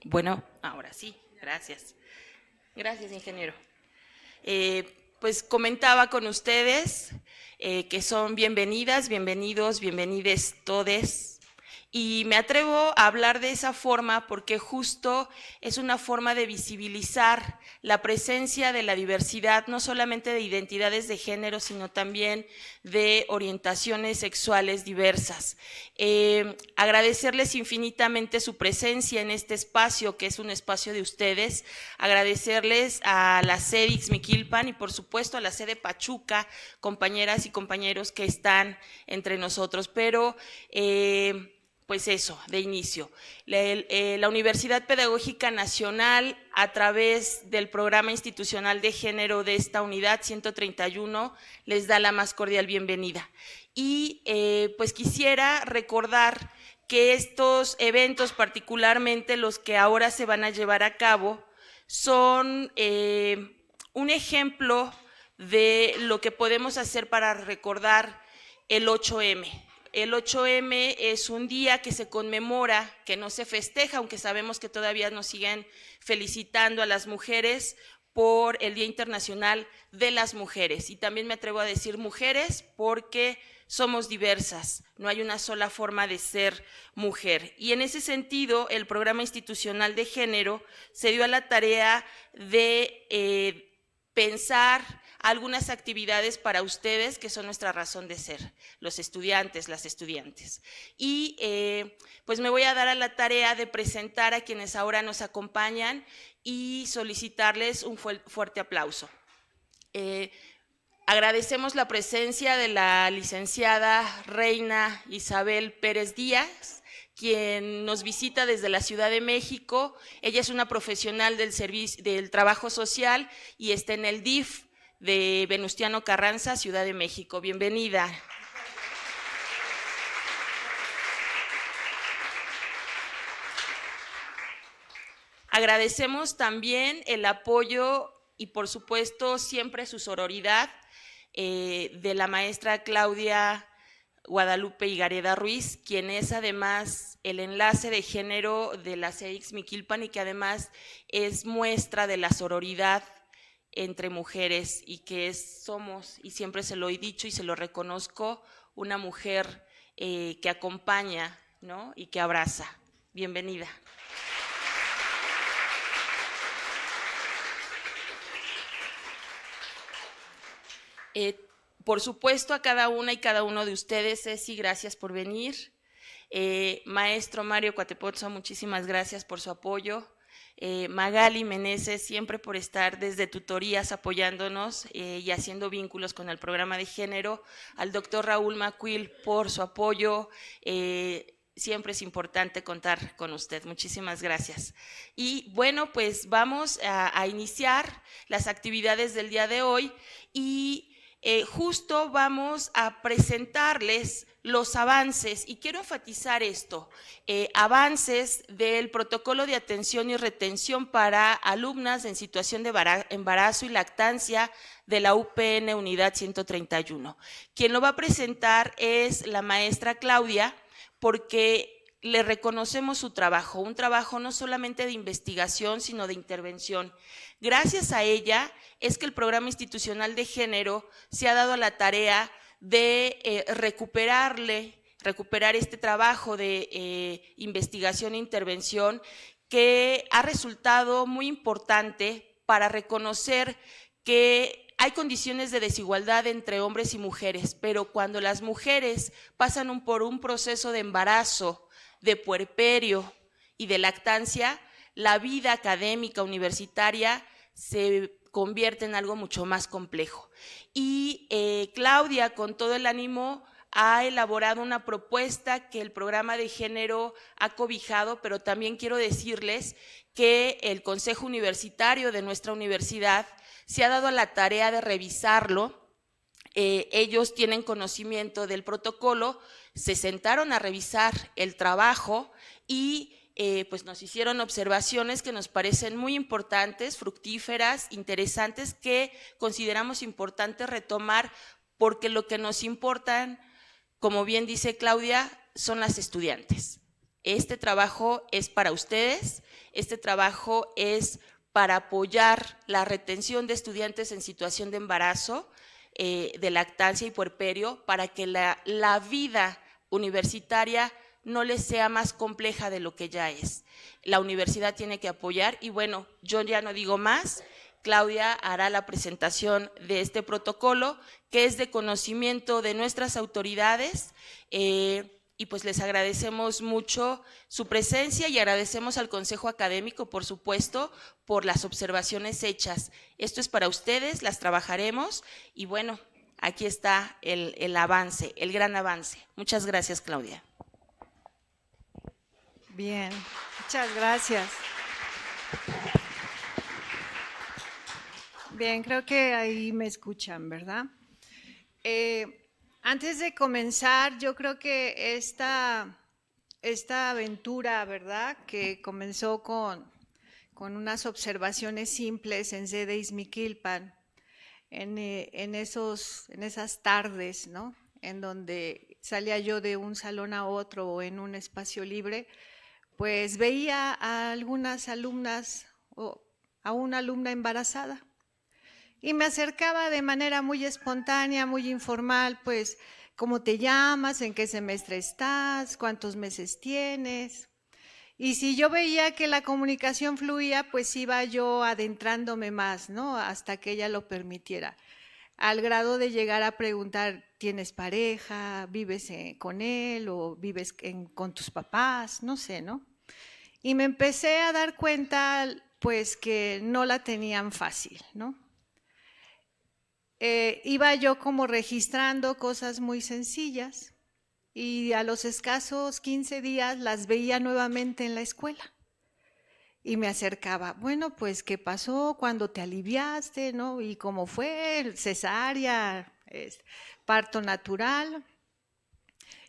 Bueno, ahora sí, gracias. Gracias, ingeniero. Pues comentaba con ustedes que son bienvenidas, bienvenidos, bienvenides todes. Y me atrevo a hablar de esa forma porque justo es una forma de visibilizar la presencia de la diversidad, no solamente de identidades de género, sino también de orientaciones sexuales diversas. Agradecerles infinitamente su presencia en este espacio, que es un espacio de ustedes, agradecerles a la sede Ixmiquilpan y por supuesto a la sede Pachuca, compañeras y compañeros que están entre nosotros, pero pues eso, de inicio. La Universidad Pedagógica Nacional, a través del Programa Institucional de Género de esta unidad 131, les da la más cordial bienvenida. Y pues quisiera recordar que estos eventos, particularmente los que ahora se van a llevar a cabo, son un ejemplo de lo que podemos hacer para recordar el 8M. El 8M es un día que se conmemora, que no se festeja, aunque sabemos que todavía nos siguen felicitando a las mujeres por el Día Internacional de las Mujeres. Y también me atrevo a decir mujeres porque somos diversas, no hay una sola forma de ser mujer. Y en ese sentido, el Programa Institucional de Género se dio a la tarea de pensar algunas actividades para ustedes que son nuestra razón de ser, los estudiantes, las estudiantes. Y pues me voy a dar a la tarea de presentar a quienes ahora nos acompañan y solicitarles un fuerte aplauso. Agradecemos la presencia de la licenciada Reina Isabel Pérez Díaz, quien nos visita desde la Ciudad de México. Ella es una profesional del trabajo social y está en el DIF de Venustiano Carranza, Ciudad de México. Bienvenida. Agradecemos también el apoyo y por supuesto siempre su sororidad de la maestra Claudia Guadalupe Higareda Ruiz, quien es además el enlace de género de la sede Ixmiquilpan y que además es muestra de la sororidad entre mujeres y que somos, y siempre se lo he dicho y se lo reconozco, una mujer que acompaña, ¿no? Y que abraza. Bienvenida. Por supuesto a cada una y cada uno de ustedes, Ceci, gracias por venir. Maestro Mario Cuatepozzo, muchísimas gracias por su apoyo. Magali Meneses, siempre por estar desde tutorías apoyándonos y haciendo vínculos con el programa de género. Al doctor Raúl Macuil por su apoyo. Siempre es importante contar con usted. Muchísimas gracias. Y bueno, pues vamos a iniciar las actividades del día de hoy y justo vamos a presentarles los avances, y quiero enfatizar esto, avances del protocolo de atención y retención para alumnas en situación de embarazo y lactancia de la UPN Unidad 131. Quien lo va a presentar es la maestra Claudia, porque le reconocemos su trabajo, un trabajo no solamente de investigación, sino de intervención. Gracias a ella es que el Programa Institucional de Género se ha dado a la tarea de recuperar este trabajo de investigación e intervención que ha resultado muy importante para reconocer que hay condiciones de desigualdad entre hombres y mujeres, pero cuando las mujeres pasan por un proceso de embarazo, de puerperio y de lactancia, la vida académica universitaria se convierte en algo mucho más complejo. Y Claudia, con todo el ánimo, ha elaborado una propuesta que el programa de género ha cobijado, pero también quiero decirles que el Consejo Universitario de nuestra universidad se ha dado a la tarea de revisarlo. Ellos tienen conocimiento del protocolo, se sentaron a revisar el trabajo y pues nos hicieron observaciones que nos parecen muy importantes, fructíferas, interesantes, que consideramos importante retomar porque lo que nos importan, como bien dice Claudia, son las estudiantes. Este trabajo es para ustedes, Este trabajo es para apoyar la retención de estudiantes en situación de embarazo, de lactancia y puerperio, para que la vida universitaria no les sea más compleja de lo que ya es. La universidad tiene que apoyar y bueno, yo ya no digo más. Claudia hará la presentación de este protocolo, que es de conocimiento de nuestras autoridades, y pues les agradecemos mucho su presencia y agradecemos al Consejo Académico, por supuesto, por las observaciones hechas. Esto es para ustedes, las trabajaremos y bueno, aquí está el avance, el gran avance. Muchas gracias, Claudia. Bien, muchas gracias. Bien, creo que ahí me escuchan, ¿verdad? Antes de comenzar, yo creo que esta aventura, ¿verdad? Que comenzó con unas observaciones simples en sede Izmiquilpan, en esas tardes, ¿no? En donde salía yo de un salón a otro o en un espacio libre, pues veía a algunas alumnas o a una alumna embarazada. Y me acercaba de manera muy espontánea, muy informal, pues, ¿cómo te llamas? ¿En qué semestre estás? ¿Cuántos meses tienes? Y si yo veía que la comunicación fluía, pues iba yo adentrándome más, ¿no? Hasta que ella lo permitiera. Al grado de llegar a preguntar, ¿tienes pareja? ¿Vives con él? ¿O vives con tus papás? No sé, ¿no? Y me empecé a dar cuenta, pues, que no la tenían fácil, ¿no? Iba yo como registrando cosas muy sencillas y a los escasos 15 días las veía nuevamente en la escuela y me acercaba, bueno, pues, ¿qué pasó cuando te aliviaste, no? ¿Y cómo fue? Cesárea, parto natural.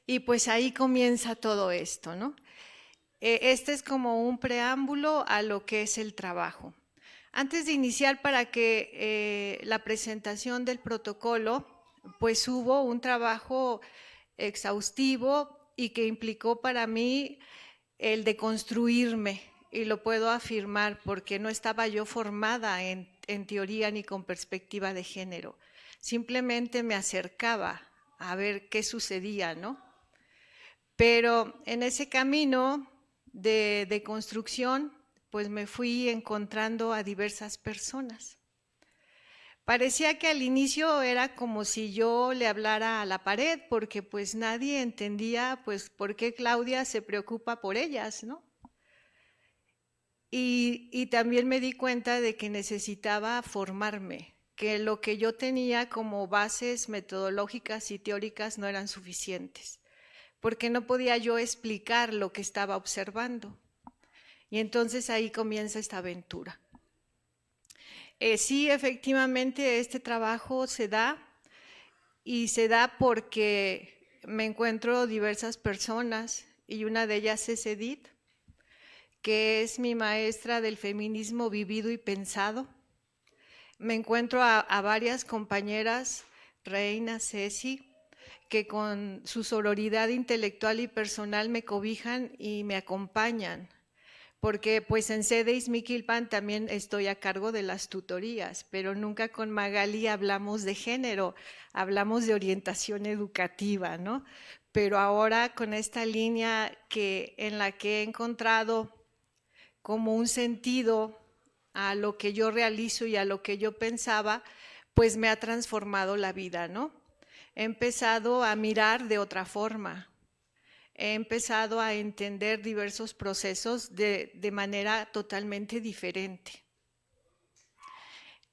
Y pues ahí comienza todo esto, ¿no? Este es como un preámbulo a lo que es el trabajo. Antes de iniciar para que la presentación del protocolo, pues hubo un trabajo exhaustivo y que implicó para mí el de construirme, y lo puedo afirmar porque no estaba yo formada en teoría ni con perspectiva de género. Simplemente me acercaba a ver qué sucedía, ¿no? Pero en ese camino de construcción, pues me fui encontrando a diversas personas. Parecía que al inicio era como si yo le hablara a la pared, porque pues nadie entendía pues por qué Claudia se preocupa por ellas, ¿no? Y también me di cuenta de que necesitaba formarme, que lo que yo tenía como bases metodológicas y teóricas no eran suficientes, porque no podía yo explicar lo que estaba observando. Y entonces ahí comienza esta aventura. Sí, efectivamente, este trabajo se da, y se da porque me encuentro diversas personas, y una de ellas es Edith, que es mi maestra del feminismo vivido y pensado. Me encuentro a varias compañeras, Reina, Ceci, que con su sororidad intelectual y personal me cobijan y me acompañan, porque pues en sede Izmiquilpan también estoy a cargo de las tutorías, pero nunca con Magali hablamos de género, hablamos de orientación educativa, ¿no? Pero ahora con esta línea en la que he encontrado como un sentido a lo que yo realizo y a lo que yo pensaba, pues me ha transformado la vida, ¿no? He empezado a mirar de otra forma, he empezado a entender diversos procesos de manera totalmente diferente.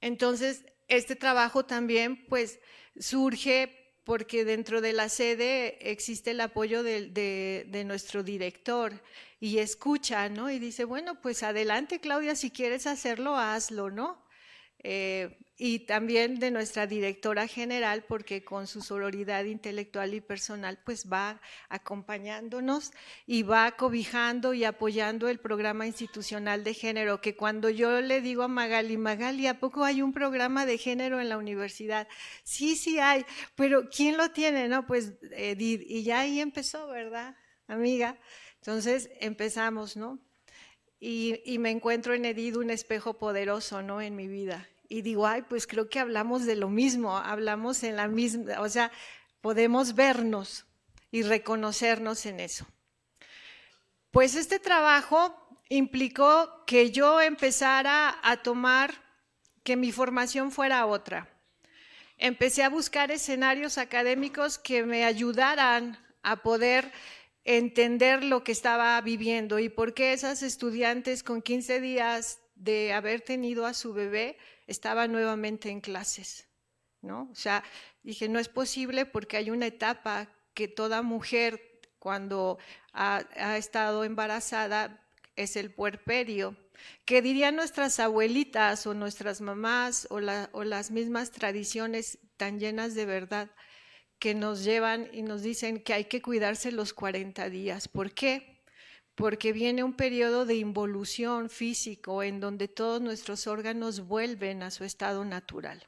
Entonces, este trabajo también pues surge porque dentro de la sede existe el apoyo de nuestro director y escucha, ¿no? Y dice, bueno, pues adelante, Claudia, si quieres hacerlo, hazlo, ¿no? Y también de nuestra directora general, porque con su sororidad intelectual y personal pues va acompañándonos y va cobijando y apoyando el programa institucional de género, que cuando yo le digo a Magali, Magali, ¿a poco hay un programa de género en la universidad? Sí, sí hay, pero ¿quién lo tiene? No, pues y ya ahí empezó, ¿verdad, amiga? Entonces empezamos, ¿no? y me encuentro en Edith un espejo poderoso, ¿no? En mi vida. Y digo, ay, pues creo que hablamos de lo mismo, hablamos en la misma, o sea, podemos vernos y reconocernos en eso. Pues este trabajo implicó que yo empezara a tomar, que mi formación fuera otra. Empecé a buscar escenarios académicos que me ayudaran a poder entender lo que estaba viviendo y por qué esas estudiantes con 15 días de haber tenido a su bebé estaban nuevamente en clases, ¿no? O sea, dije, no es posible porque hay una etapa que toda mujer cuando ha estado embarazada es el puerperio, que dirían nuestras abuelitas o nuestras mamás o las mismas tradiciones tan llenas de verdad que nos llevan y nos dicen que hay que cuidarse los 40 días. ¿Por qué? Porque viene un periodo de involución físico en donde todos nuestros órganos vuelven a su estado natural.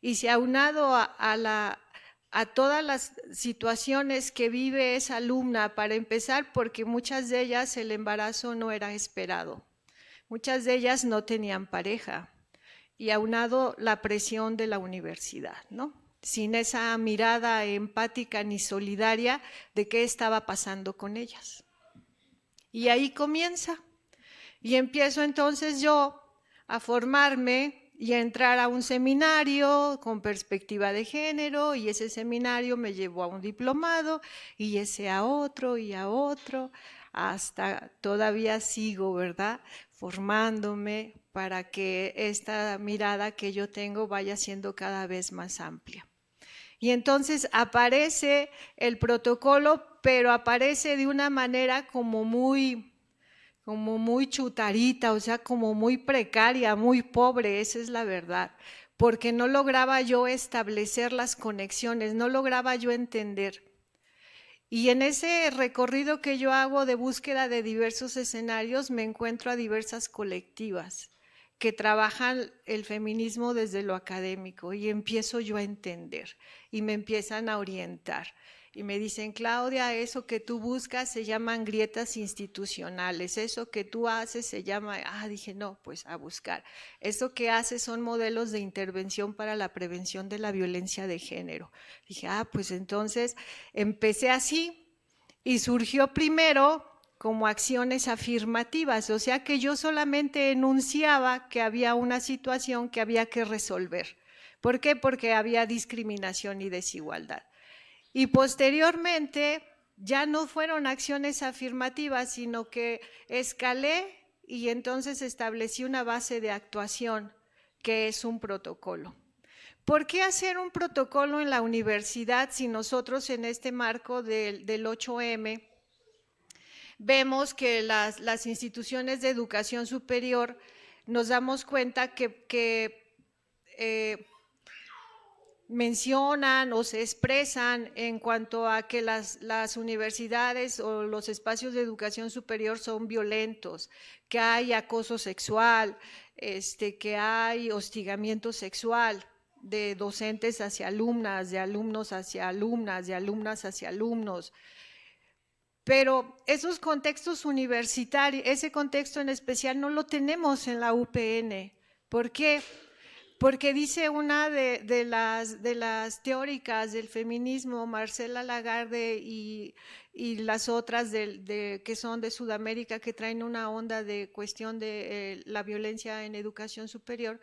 Y si aunado a todas las situaciones que vive esa alumna, para empezar, porque muchas de ellas el embarazo no era esperado, muchas de ellas no tenían pareja, y aunado la presión de la universidad, ¿no? Sin esa mirada empática ni solidaria de qué estaba pasando con ellas. Y ahí comienza. Y empiezo entonces yo a formarme y a entrar a un seminario con perspectiva de género, y ese seminario me llevó a un diplomado y ese a otro y a otro, hasta todavía sigo, ¿verdad?, formándome para que esta mirada que yo tengo vaya siendo cada vez más amplia. Y entonces aparece el protocolo, pero aparece de una manera como muy chutarita, o sea, como muy precaria, muy pobre, esa es la verdad, porque no lograba yo establecer las conexiones, no lograba yo entender. Y en ese recorrido que yo hago de búsqueda de diversos escenarios, me encuentro a diversas colectivas que trabajan el feminismo desde lo académico, y empiezo yo a entender y me empiezan a orientar. Y me dicen, Claudia, eso que tú buscas se llaman grietas institucionales, eso que tú haces se llama, dije, no, pues a buscar. Eso que haces son modelos de intervención para la prevención de la violencia de género. Dije, pues entonces empecé así, y surgió primero como acciones afirmativas, o sea que yo solamente enunciaba que había una situación que había que resolver. ¿Por qué? Porque había discriminación y desigualdad. Y posteriormente ya no fueron acciones afirmativas, sino que escalé y entonces establecí una base de actuación que es un protocolo. ¿Por qué hacer un protocolo en la universidad si nosotros en este marco del 8M vemos que las instituciones de educación superior nos damos cuenta que mencionan o se expresan en cuanto a que las universidades o los espacios de educación superior son violentos, que hay acoso sexual, que hay hostigamiento sexual de docentes hacia alumnas, de alumnos hacia alumnas, de alumnas hacia alumnos? Pero esos contextos universitarios, ese contexto en especial no lo tenemos en la UPN. ¿Por qué? Porque dice una de las teóricas del feminismo, Marcela Lagarde, y las otras que son de Sudamérica, que traen una onda de cuestión de la violencia en educación superior,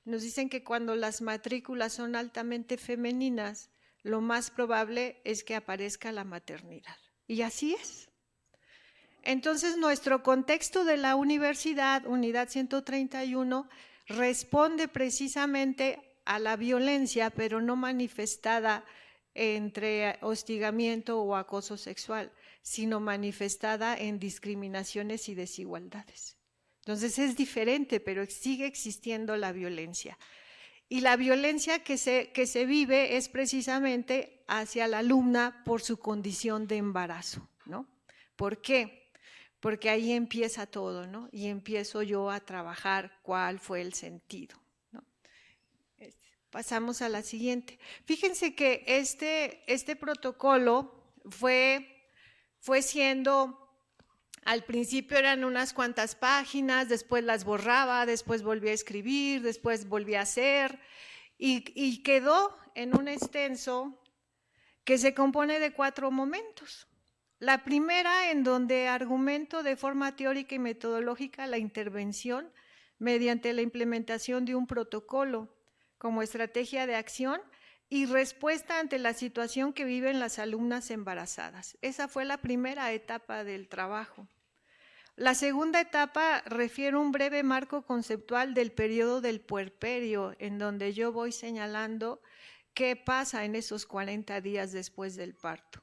nos dicen que cuando las matrículas son altamente femeninas, lo más probable es que aparezca la maternidad. Y así es. Entonces, nuestro contexto de la universidad, Unidad 131, responde precisamente a la violencia, pero no manifestada entre hostigamiento o acoso sexual, sino manifestada en discriminaciones y desigualdades. Entonces es diferente, pero sigue existiendo la violencia. Y la violencia que se vive es precisamente hacia la alumna por su condición de embarazo, ¿no? ¿Por qué? Porque ahí empieza todo, ¿no? Y empiezo yo a trabajar cuál fue el sentido, ¿no? Pasamos a la siguiente. Fíjense que este protocolo fue siendo Al principio eran unas cuantas páginas, después las borraba, después volví a escribir, después volví a hacer y quedó en un extenso que se compone de 4 momentos. La primera, en donde argumento de forma teórica y metodológica la intervención mediante la implementación de un protocolo como estrategia de acción y respuesta ante la situación que viven las alumnas embarazadas. Esa fue la primera etapa del trabajo. La segunda etapa refiere un breve marco conceptual del periodo del puerperio, en donde yo voy señalando qué pasa en esos 40 días después del parto.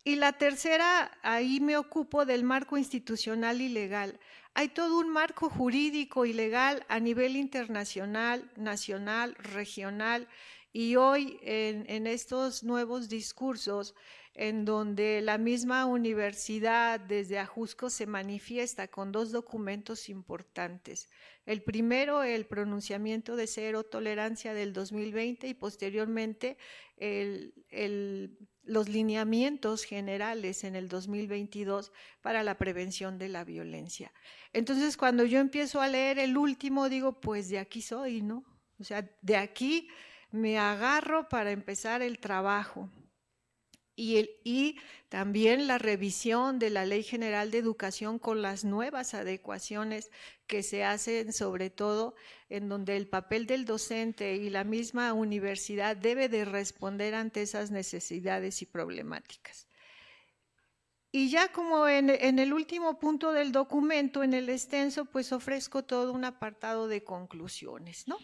Y la tercera, ahí me ocupo del marco institucional y legal. Hay todo un marco jurídico y legal a nivel internacional, nacional, regional, y hoy en estos nuevos discursos en donde la misma universidad desde Ajusco se manifiesta con 2 documentos importantes. El primero, el pronunciamiento de cero tolerancia del 2020 y posteriormente los lineamientos generales en el 2022 para la prevención de la violencia. Entonces, cuando yo empiezo a leer el último, digo, pues de aquí soy, ¿no? O sea, de aquí me agarro para empezar el trabajo. Y también la revisión de la Ley General de Educación con las nuevas adecuaciones que se hacen, sobre todo en donde el papel del docente y la misma universidad debe de responder ante esas necesidades y problemáticas. Y ya como en el último punto del documento, en el extenso, pues ofrezco todo un apartado de conclusiones, ¿no?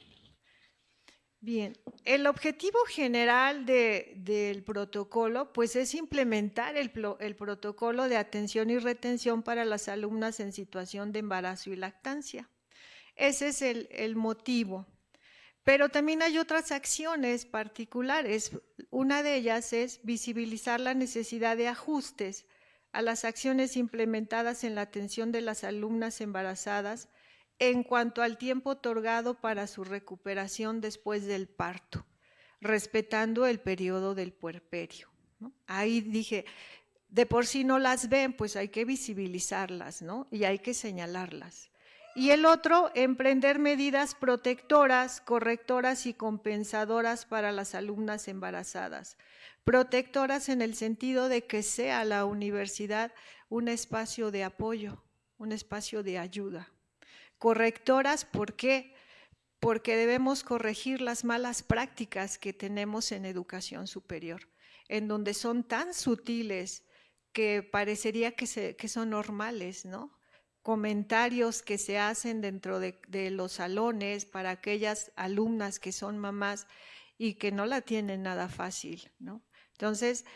Bien, el objetivo general del protocolo pues es implementar el protocolo de atención y retención para las alumnas en situación de embarazo y lactancia. Ese es el motivo. Pero también hay otras acciones particulares. Una de ellas es visibilizar la necesidad de ajustes a las acciones implementadas en la atención de las alumnas embarazadas en cuanto al tiempo otorgado para su recuperación después del parto, respetando el periodo del puerperio, ¿no? Ahí dije, de por sí no las ven, pues hay que visibilizarlas, ¿no? Y hay que señalarlas. Y el otro, emprender medidas protectoras, correctoras y compensadoras para las alumnas embarazadas. Protectoras en el sentido de que sea la universidad un espacio de apoyo, un espacio de ayuda. Correctoras, ¿por qué? Porque debemos corregir las malas prácticas que tenemos en educación superior, en donde son tan sutiles que parecería que son normales, ¿no? Comentarios que se hacen dentro de los salones para aquellas alumnas que son mamás y que no la tienen nada fácil, ¿no? Entonces,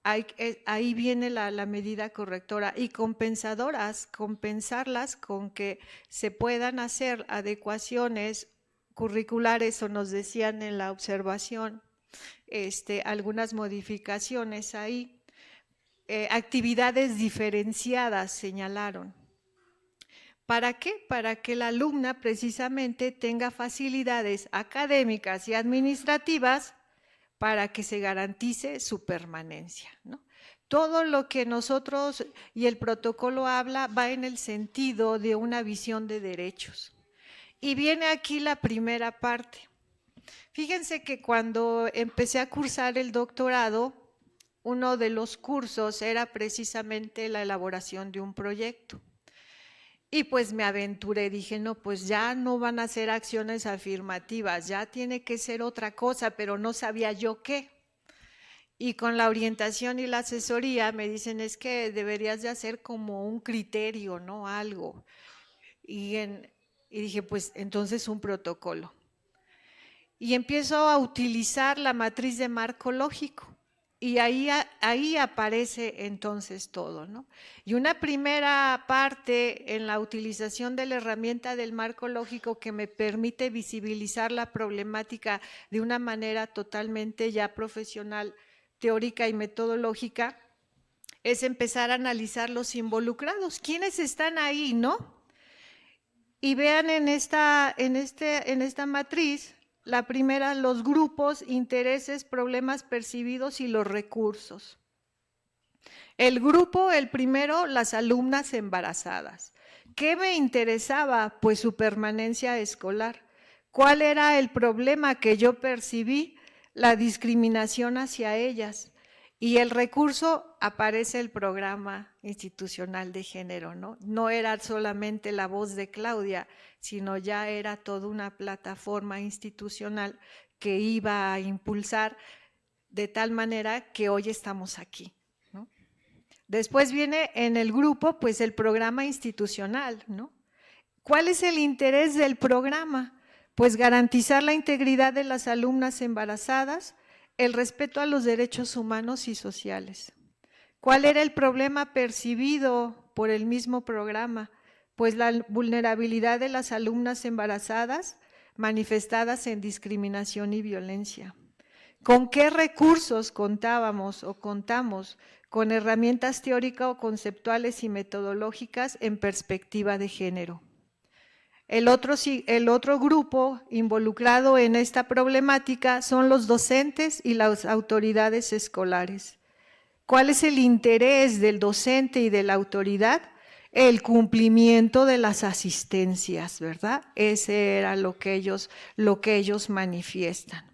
ahí viene la medida correctora y compensadoras, compensarlas con que se puedan hacer adecuaciones curriculares o nos decían en la observación algunas modificaciones ahí, actividades diferenciadas señalaron. ¿Para qué? Para que la alumna precisamente tenga facilidades académicas y administrativas para que se garantice su permanencia, ¿no? Todo lo que nosotros y el protocolo habla va en el sentido de una visión de derechos. Y viene aquí la primera parte. Fíjense que cuando empecé a cursar el doctorado, uno de los cursos era precisamente la elaboración de un proyecto. Y pues me aventuré, dije, no, pues ya no van a ser acciones afirmativas, ya tiene que ser otra cosa, pero no sabía yo qué. Y con la orientación y la asesoría me dicen, es que deberías de hacer como un criterio, ¿no? Algo. Y dije, pues entonces un protocolo. Y empiezo a utilizar la matriz de marco lógico. Y ahí aparece entonces todo, ¿no? Y una primera parte en la utilización de la herramienta del marco lógico que me permite visibilizar la problemática de una manera totalmente ya profesional, teórica y metodológica, es empezar a analizar los involucrados. ¿Quiénes están ahí, no? Y vean en esta matriz, la primera, los grupos, intereses, problemas percibidos y los recursos. El grupo, el primero, las alumnas embarazadas. ¿Qué me interesaba? Pues su permanencia escolar. ¿Cuál era el problema que yo percibí? La discriminación hacia ellas. Y el recurso, aparece el programa institucional de género, ¿no? No era solamente la voz de Claudia, sino ya era toda una plataforma institucional que iba a impulsar de tal manera que hoy estamos aquí, ¿no? Después viene en el grupo, pues el programa institucional, ¿no? ¿Cuál es el interés del programa? Pues garantizar la integridad de las alumnas embarazadas, el respeto a los derechos humanos y sociales. ¿Cuál era el problema percibido por el mismo programa? Pues la vulnerabilidad de las alumnas embarazadas manifestadas en discriminación y violencia. ¿Con qué recursos contábamos o contamos? Con herramientas teórico-conceptuales y metodológicas en perspectiva de género. El otro grupo involucrado en esta problemática son los docentes y las autoridades escolares. ¿Cuál es el interés del docente y de la autoridad? El cumplimiento de las asistencias, ¿verdad? Ese era lo que ellos manifiestan.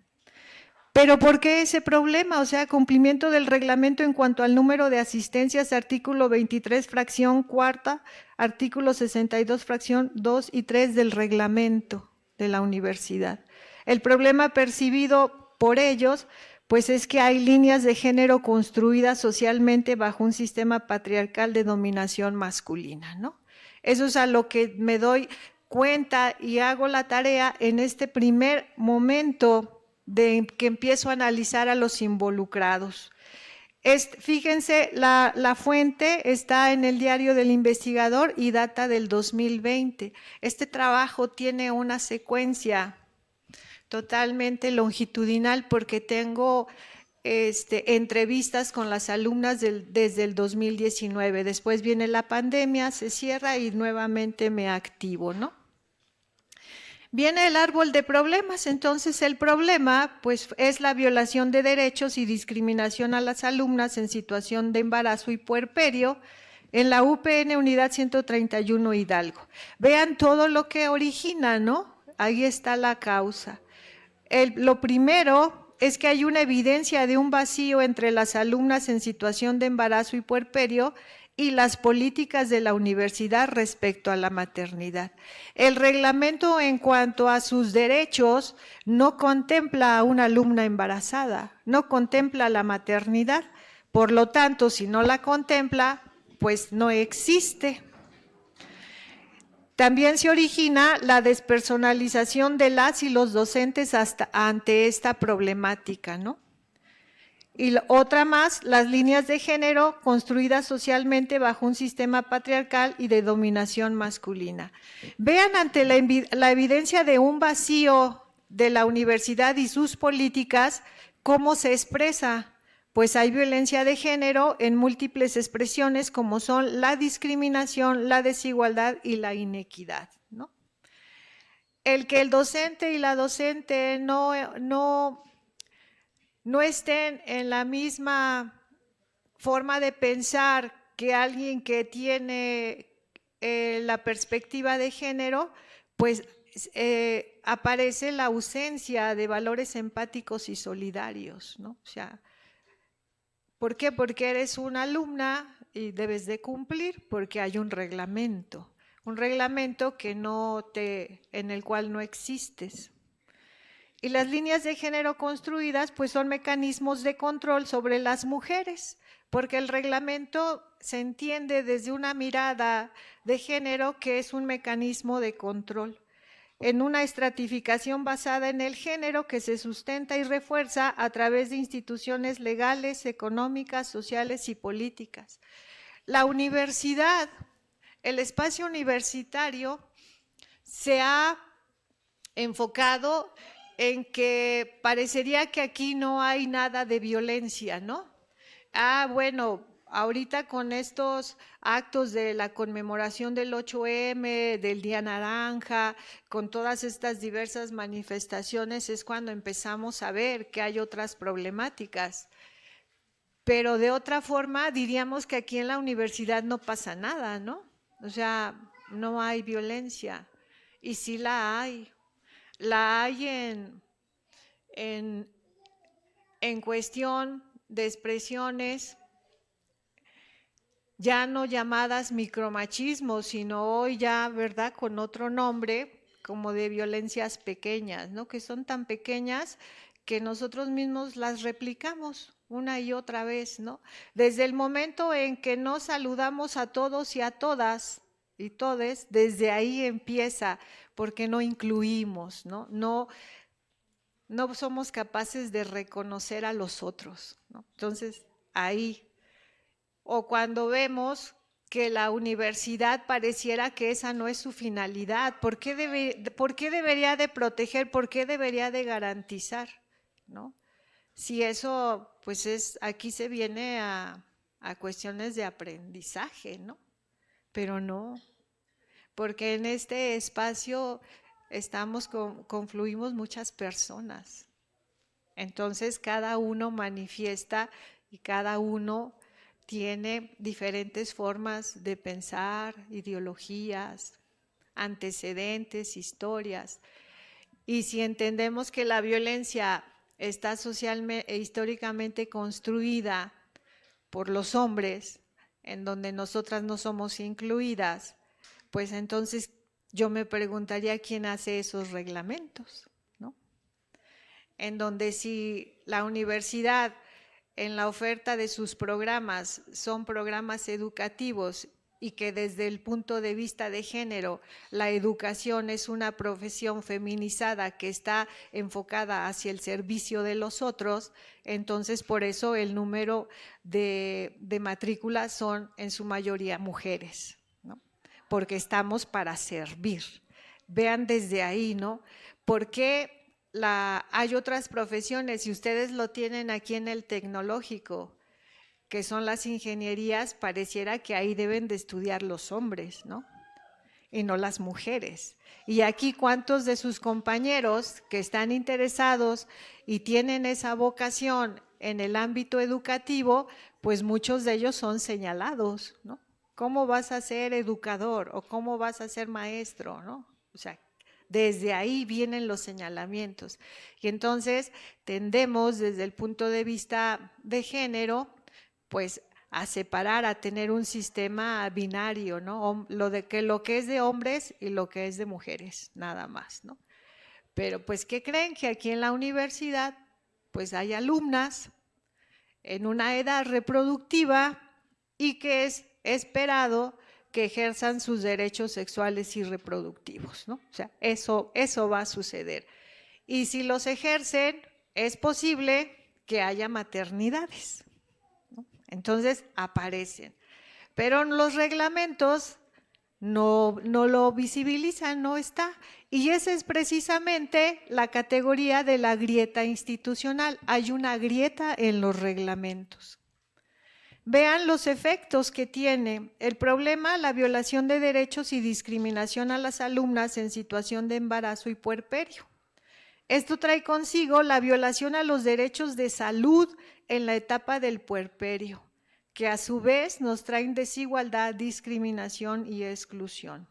¿Pero por qué ese problema? O sea, cumplimiento del reglamento en cuanto al número de asistencias, artículo 23, fracción cuarta, artículo 62, fracción 2 y 3 del reglamento de la universidad. El problema percibido por ellos, pues es que hay líneas de género construidas socialmente bajo un sistema patriarcal de dominación masculina, ¿no? Eso es a lo que me doy cuenta y hago la tarea en este primer momento de que empiezo a analizar a los involucrados. Fíjense, la fuente está en el Diario del Investigador y data del 2020. Este trabajo tiene una secuencia totalmente longitudinal porque tengo entrevistas con las alumnas desde el 2019. Después viene la pandemia, se cierra y nuevamente me activo, ¿no? Viene el árbol de problemas, entonces el problema pues es la violación de derechos y discriminación a las alumnas en situación de embarazo y puerperio en la UPN Unidad 131 Hidalgo. Vean todo lo que origina, ¿no? Ahí está la causa. Lo primero es que hay una evidencia de un vacío entre las alumnas en situación de embarazo y puerperio y las políticas de la universidad respecto a la maternidad. El reglamento en cuanto a sus derechos no contempla a una alumna embarazada, no contempla la maternidad, por lo tanto, si no la contempla, pues no existe. También se origina la despersonalización de las y los docentes ante esta problemática, ¿no? Y otra más, las líneas de género construidas socialmente bajo un sistema patriarcal y de dominación masculina. Vean ante la evidencia de un vacío de la universidad y sus políticas, ¿cómo se expresa? Pues hay violencia de género en múltiples expresiones como son la discriminación, la desigualdad y la inequidad, ¿no? El que el docente y la docente no estén en la misma forma de pensar que alguien que tiene la perspectiva de género, pues aparece la ausencia de valores empáticos y solidarios, ¿no? O sea, ¿por qué? Porque eres una alumna y debes de cumplir, porque hay un reglamento que en el cual no existes. Y las líneas de género construidas pues son mecanismos de control sobre las mujeres, porque el reglamento se entiende desde una mirada de género que es un mecanismo de control, en una estratificación basada en el género que se sustenta y refuerza a través de instituciones legales, económicas, sociales y políticas. La universidad, el espacio universitario se ha enfocado en que parecería que aquí no hay nada de violencia, ¿no? Bueno, ahorita con estos actos de la conmemoración del 8M, del Día Naranja, con todas estas diversas manifestaciones, es cuando empezamos a ver que hay otras problemáticas. pero de otra forma diríamos que aquí en la universidad no pasa nada, ¿no? O sea, no hay violencia, y sí la hay. La hay en cuestión de expresiones ya no llamadas micromachismo, sino hoy ya, ¿verdad?, con otro nombre, como de violencias pequeñas, ¿no? Que son tan pequeñas que nosotros mismos las replicamos una y otra vez, ¿no? Desde el momento en que no saludamos a todos y a todas y todes, desde ahí empieza, porque no incluimos, ¿no? No somos capaces de reconocer a los otros, ¿no? Entonces, ahí. O cuando vemos que la universidad pareciera que esa no es su finalidad, ¿por qué debería de proteger? ¿Por qué debería de garantizar? ¿No? Si eso, pues aquí se viene a cuestiones de aprendizaje, ¿no? Pero no, porque en este espacio confluimos muchas personas. Entonces cada uno manifiesta y cada uno tiene diferentes formas de pensar, ideologías, antecedentes, historias. Y si entendemos que la violencia está socialmente e históricamente construida por los hombres, en donde nosotras no somos incluidas, pues entonces yo me preguntaría quién hace esos reglamentos, ¿no? En donde si la universidad en la oferta de sus programas son programas educativos y que desde el punto de vista de género la educación es una profesión feminizada que está enfocada hacia el servicio de los otros, entonces por eso el número de matrículas son en su mayoría mujeres, ¿no? Porque estamos para servir. Vean desde ahí, ¿no? ¿Por qué hay otras profesiones, y ustedes lo tienen aquí en el tecnológico, que son las ingenierías? Pareciera que ahí deben de estudiar los hombres, ¿no? Y no las mujeres. Y aquí, ¿cuántos de sus compañeros que están interesados y tienen esa vocación en el ámbito educativo, pues muchos de ellos son señalados, ¿no? ¿Cómo vas a ser educador o cómo vas a ser maestro, ¿no? O sea, desde ahí vienen los señalamientos. Y entonces tendemos desde el punto de vista de género, pues a separar, a tener un sistema binario, ¿no? Lo que es de hombres y lo que es de mujeres, nada más, ¿no? Pero pues, ¿qué creen? Que aquí en la universidad, pues hay alumnas en una edad reproductiva y que es esperado que ejerzan sus derechos sexuales y reproductivos, ¿no? O sea, eso va a suceder. Y si los ejercen, es posible que haya maternidades, ¿no? Entonces aparecen. Pero los reglamentos no lo visibilizan, no está. Y esa es precisamente la categoría de la grieta institucional. Hay una grieta en los reglamentos. Vean los efectos que tiene el problema, la violación de derechos y discriminación a las alumnas en situación de embarazo y puerperio. Esto trae consigo la violación a los derechos de salud en la etapa del puerperio, que a su vez nos traen desigualdad, discriminación y exclusión.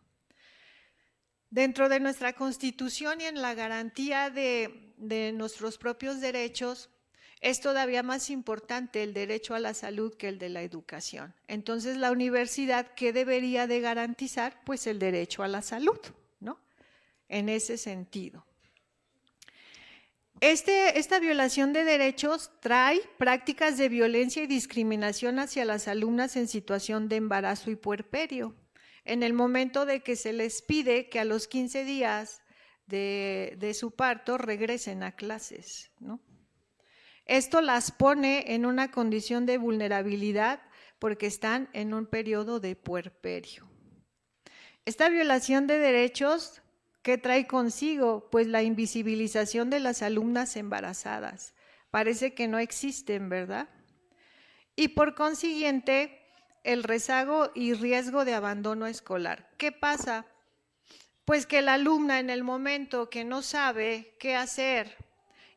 Dentro de nuestra Constitución y en la garantía de nuestros propios derechos, es todavía más importante el derecho a la salud que el de la educación. Entonces, la universidad, ¿qué debería de garantizar? Pues el derecho a la salud, ¿no? En ese sentido. Esta violación de derechos trae prácticas de violencia y discriminación hacia las alumnas en situación de embarazo y puerperio. En el momento de que se les pide que a los 15 días de su parto regresen a clases, ¿no? Esto las pone en una condición de vulnerabilidad porque están en un periodo de puerperio. Esta violación de derechos, ¿qué trae consigo? Pues la invisibilización de las alumnas embarazadas. Parece que no existen, ¿verdad? Y por consiguiente, el rezago y riesgo de abandono escolar. ¿Qué pasa? Pues que la alumna en el momento que no sabe qué hacer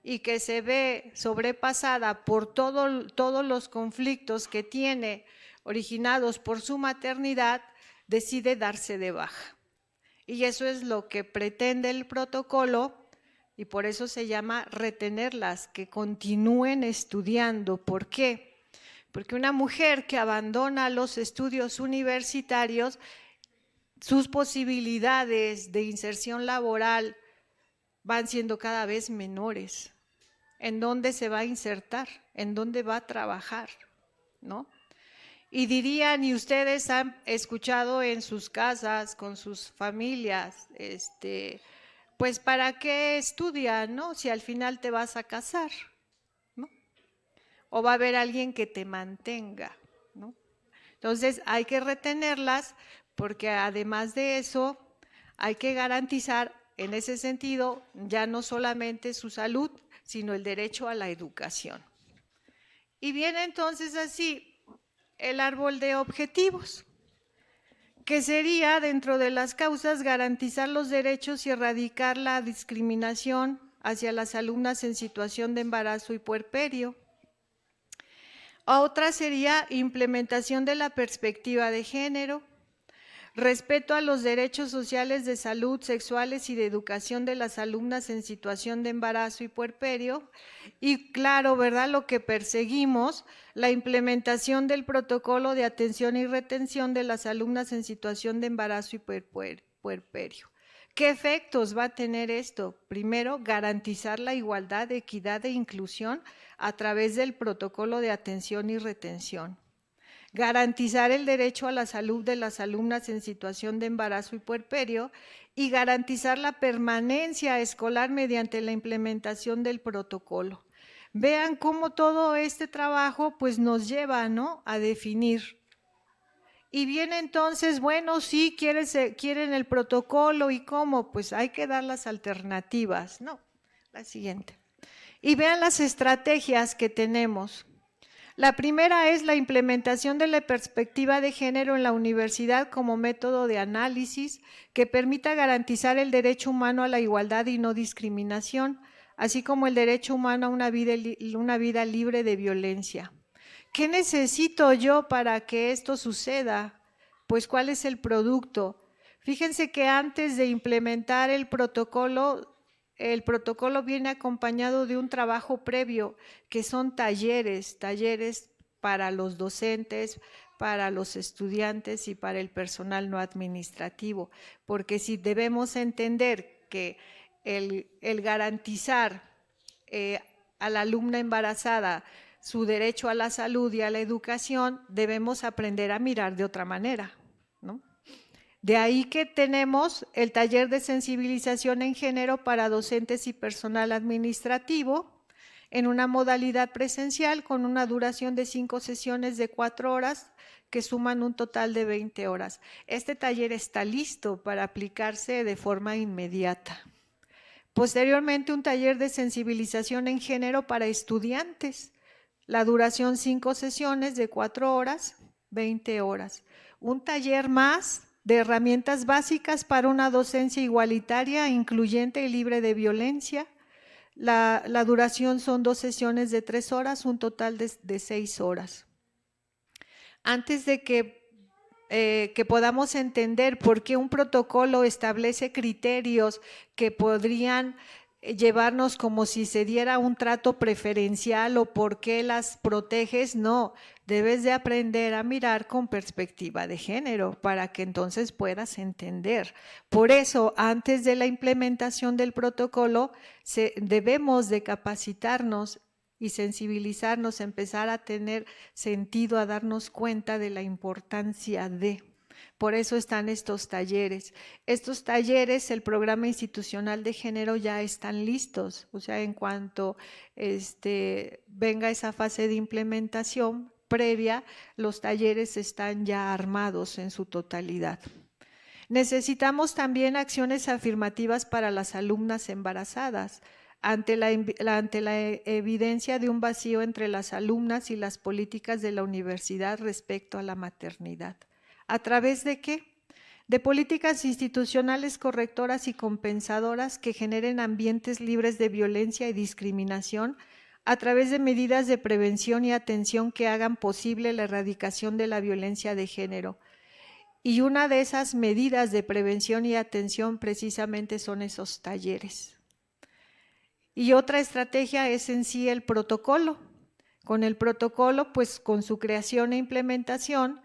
y que se ve sobrepasada por todos los conflictos que tiene originados por su maternidad, decide darse de baja. Y eso es lo que pretende el protocolo, y por eso se llama retenerlas, que continúen estudiando. ¿Por qué? Porque una mujer que abandona los estudios universitarios, sus posibilidades de inserción laboral van siendo cada vez menores. ¿En dónde se va a insertar? ¿En dónde va a trabajar? ¿No? Y dirían, y ustedes han escuchado en sus casas, con sus familias, pues ¿para qué estudian, no? Si al final te vas a casar, ¿no? O va a haber alguien que te mantenga, ¿no? Entonces hay que retenerlas, porque además de eso hay que garantizar en ese sentido ya no solamente su salud, sino el derecho a la educación. Y viene entonces así el árbol de objetivos, que sería, dentro de las causas, garantizar los derechos y erradicar la discriminación hacia las alumnas en situación de embarazo y puerperio. Otra sería implementación de la perspectiva de género, respeto a los derechos sociales de salud, sexuales y de educación de las alumnas en situación de embarazo y puerperio. Y claro, ¿verdad? Lo que perseguimos, la implementación del protocolo de atención y retención de las alumnas en situación de embarazo y puerperio. ¿Qué efectos va a tener esto? Primero, garantizar la igualdad, equidad e inclusión a través del protocolo de atención y retención. Garantizar el derecho a la salud de las alumnas en situación de embarazo y puerperio y garantizar la permanencia escolar mediante la implementación del protocolo. Vean cómo todo este trabajo pues nos lleva, ¿no?, a definir. Y viene entonces, bueno, sí, quieren el protocolo, ¿y cómo? Pues hay que dar las alternativas, ¿no? La siguiente. Y vean las estrategias que tenemos. La primera es la implementación de la perspectiva de género en la universidad como método de análisis que permita garantizar el derecho humano a la igualdad y no discriminación, así como el derecho humano a una vida libre de violencia. ¿Qué necesito yo para que esto suceda? Pues, ¿cuál es el producto? Fíjense que antes de implementar el protocolo viene acompañado de un trabajo previo, que son talleres para los docentes, para los estudiantes y para el personal no administrativo, porque si debemos entender que el garantizar a la alumna embarazada su derecho a la salud y a la educación, debemos aprender a mirar de otra manera, ¿no? De ahí que tenemos el taller de sensibilización en género para docentes y personal administrativo en una modalidad presencial con una duración de 5 sesiones de 4 horas que suman un total de 20 horas. Este taller está listo para aplicarse de forma inmediata. Posteriormente, un taller de sensibilización en género para estudiantes. La duración 5 sesiones de 4 horas, 20 horas. Un taller más de herramientas básicas para una docencia igualitaria, incluyente y libre de violencia. La duración son 2 sesiones de 3 horas, un total de 6 horas. Antes de que podamos entender por qué un protocolo establece criterios que podrían llevarnos como si se diera un trato preferencial o por qué las proteges, no, debes de aprender a mirar con perspectiva de género para que entonces puedas entender. Por eso, antes de la implementación del protocolo, debemos de capacitarnos y sensibilizarnos, empezar a tener sentido, a darnos cuenta de la importancia de. Por eso están estos talleres. Estos talleres, el programa institucional de género ya están listos. O sea, en cuanto venga esa fase de implementación previa, los talleres están ya armados en su totalidad. Necesitamos también acciones afirmativas para las alumnas embarazadas. Ante la evidencia de un vacío entre las alumnas y las políticas de la universidad respecto a la maternidad. ¿A través de qué? de políticas institucionales correctoras y compensadoras que generen ambientes libres de violencia y discriminación a través de medidas de prevención y atención que hagan posible la erradicación de la violencia de género. Y una de esas medidas de prevención y atención precisamente son esos talleres. Y otra estrategia es en sí el protocolo. Con el protocolo, pues con su creación e implementación,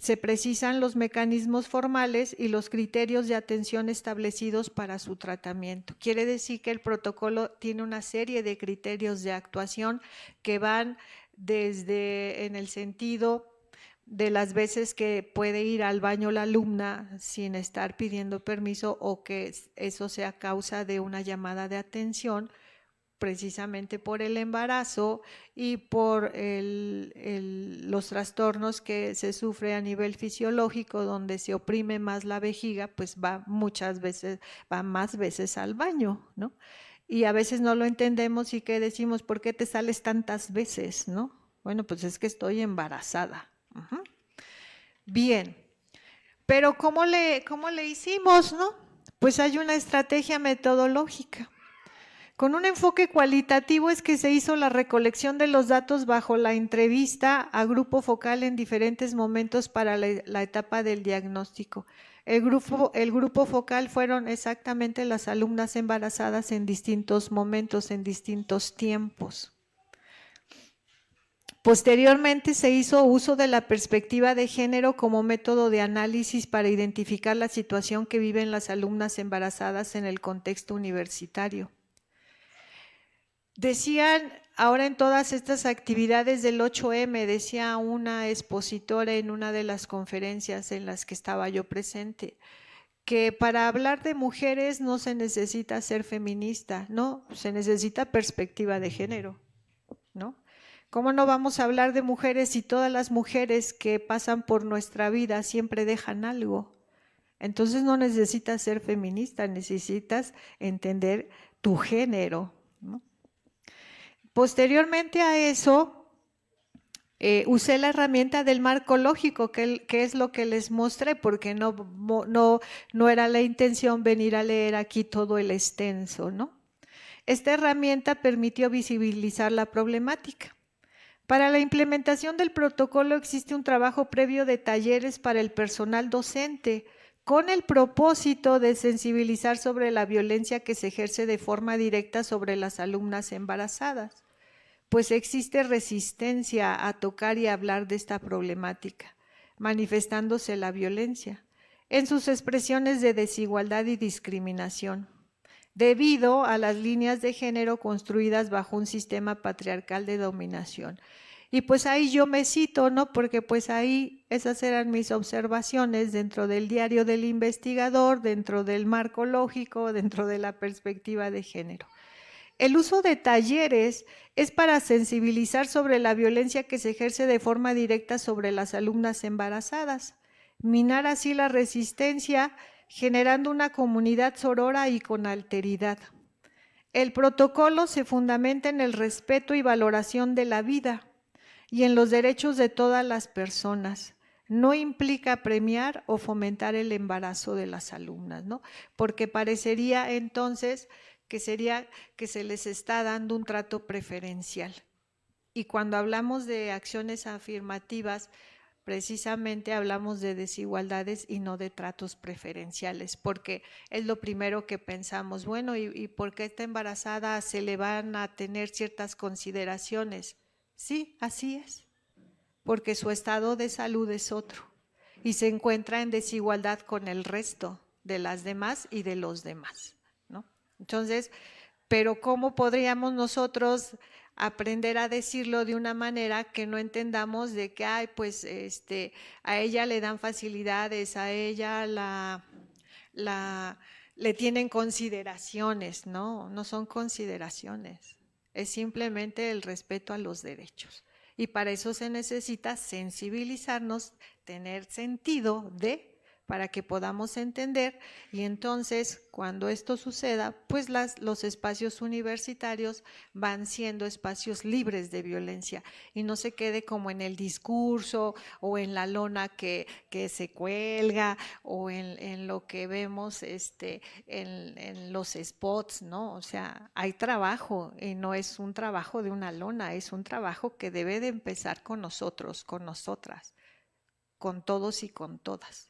se precisan los mecanismos formales y los criterios de atención establecidos para su tratamiento. Quiere decir que el protocolo tiene una serie de criterios de actuación que van desde en el sentido de las veces que puede ir al baño la alumna sin estar pidiendo permiso o que eso sea causa de una llamada de atención, precisamente por el embarazo y por los trastornos que se sufre a nivel fisiológico, donde se oprime más la vejiga, pues va más veces al baño, ¿no? Y a veces no lo entendemos y que decimos, ¿por qué te sales tantas veces, no? Bueno, pues es que estoy embarazada. Bien, pero ¿cómo le hicimos, no? Pues hay una estrategia metodológica. Con un enfoque cualitativo es que se hizo la recolección de los datos bajo la entrevista a grupo focal en diferentes momentos para la etapa del diagnóstico. El grupo focal fueron exactamente las alumnas embarazadas en distintos momentos, en distintos tiempos. Posteriormente se hizo uso de la perspectiva de género como método de análisis para identificar la situación que viven las alumnas embarazadas en el contexto universitario. Decían, ahora en todas estas actividades del 8M, decía una expositora en una de las conferencias en las que estaba yo presente, que para hablar de mujeres no se necesita ser feminista, no, se necesita perspectiva de género, ¿no? ¿Cómo no vamos a hablar de mujeres si todas las mujeres que pasan por nuestra vida siempre dejan algo? Entonces no necesitas ser feminista, necesitas entender tu género, ¿no? Posteriormente a eso, usé la herramienta del marco lógico, que es lo que les mostré, porque no era la intención venir a leer aquí todo el extenso, ¿no? Esta herramienta permitió visibilizar la problemática. Para la implementación del protocolo existe un trabajo previo de talleres para el personal docente, con el propósito de sensibilizar sobre la violencia que se ejerce de forma directa sobre las alumnas embarazadas, pues existe resistencia a tocar y hablar de esta problemática, manifestándose la violencia en sus expresiones de desigualdad y discriminación, debido a las líneas de género construidas bajo un sistema patriarcal de dominación. Y pues ahí yo me cito, ¿no? Porque pues ahí esas eran mis observaciones dentro del diario del investigador, dentro del marco lógico, dentro de la perspectiva de género. El uso de talleres es para sensibilizar sobre la violencia que se ejerce de forma directa sobre las alumnas embarazadas, minar así la resistencia, generando una comunidad sorora y con alteridad. El protocolo se fundamenta en el respeto y valoración de la vida y en los derechos de todas las personas. No implica premiar o fomentar el embarazo de las alumnas, ¿no? Porque parecería entonces que sería que se les está dando un trato preferencial. Y cuando hablamos de acciones afirmativas, precisamente hablamos de desigualdades y no de tratos preferenciales, porque es lo primero que pensamos, bueno, ¿y por qué está embarazada se le van a tener ciertas consideraciones? Sí, así es, porque su estado de salud es otro y se encuentra en desigualdad con el resto de las demás y de los demás, ¿no? Entonces, pero ¿cómo podríamos nosotros aprender a decirlo de una manera que no entendamos de que, ay, pues a ella le dan facilidades, a ella le tienen consideraciones? No son consideraciones, es simplemente el respeto a los derechos. Y para eso se necesita sensibilizarnos, tener sentido de para que podamos entender, y entonces cuando esto suceda, pues los espacios universitarios van siendo espacios libres de violencia y no se quede como en el discurso o en la lona que se cuelga o en lo que vemos en los spots, ¿no? O sea, hay trabajo y no es un trabajo de una lona, es un trabajo que debe de empezar con nosotros, con nosotras, con todos y con todas.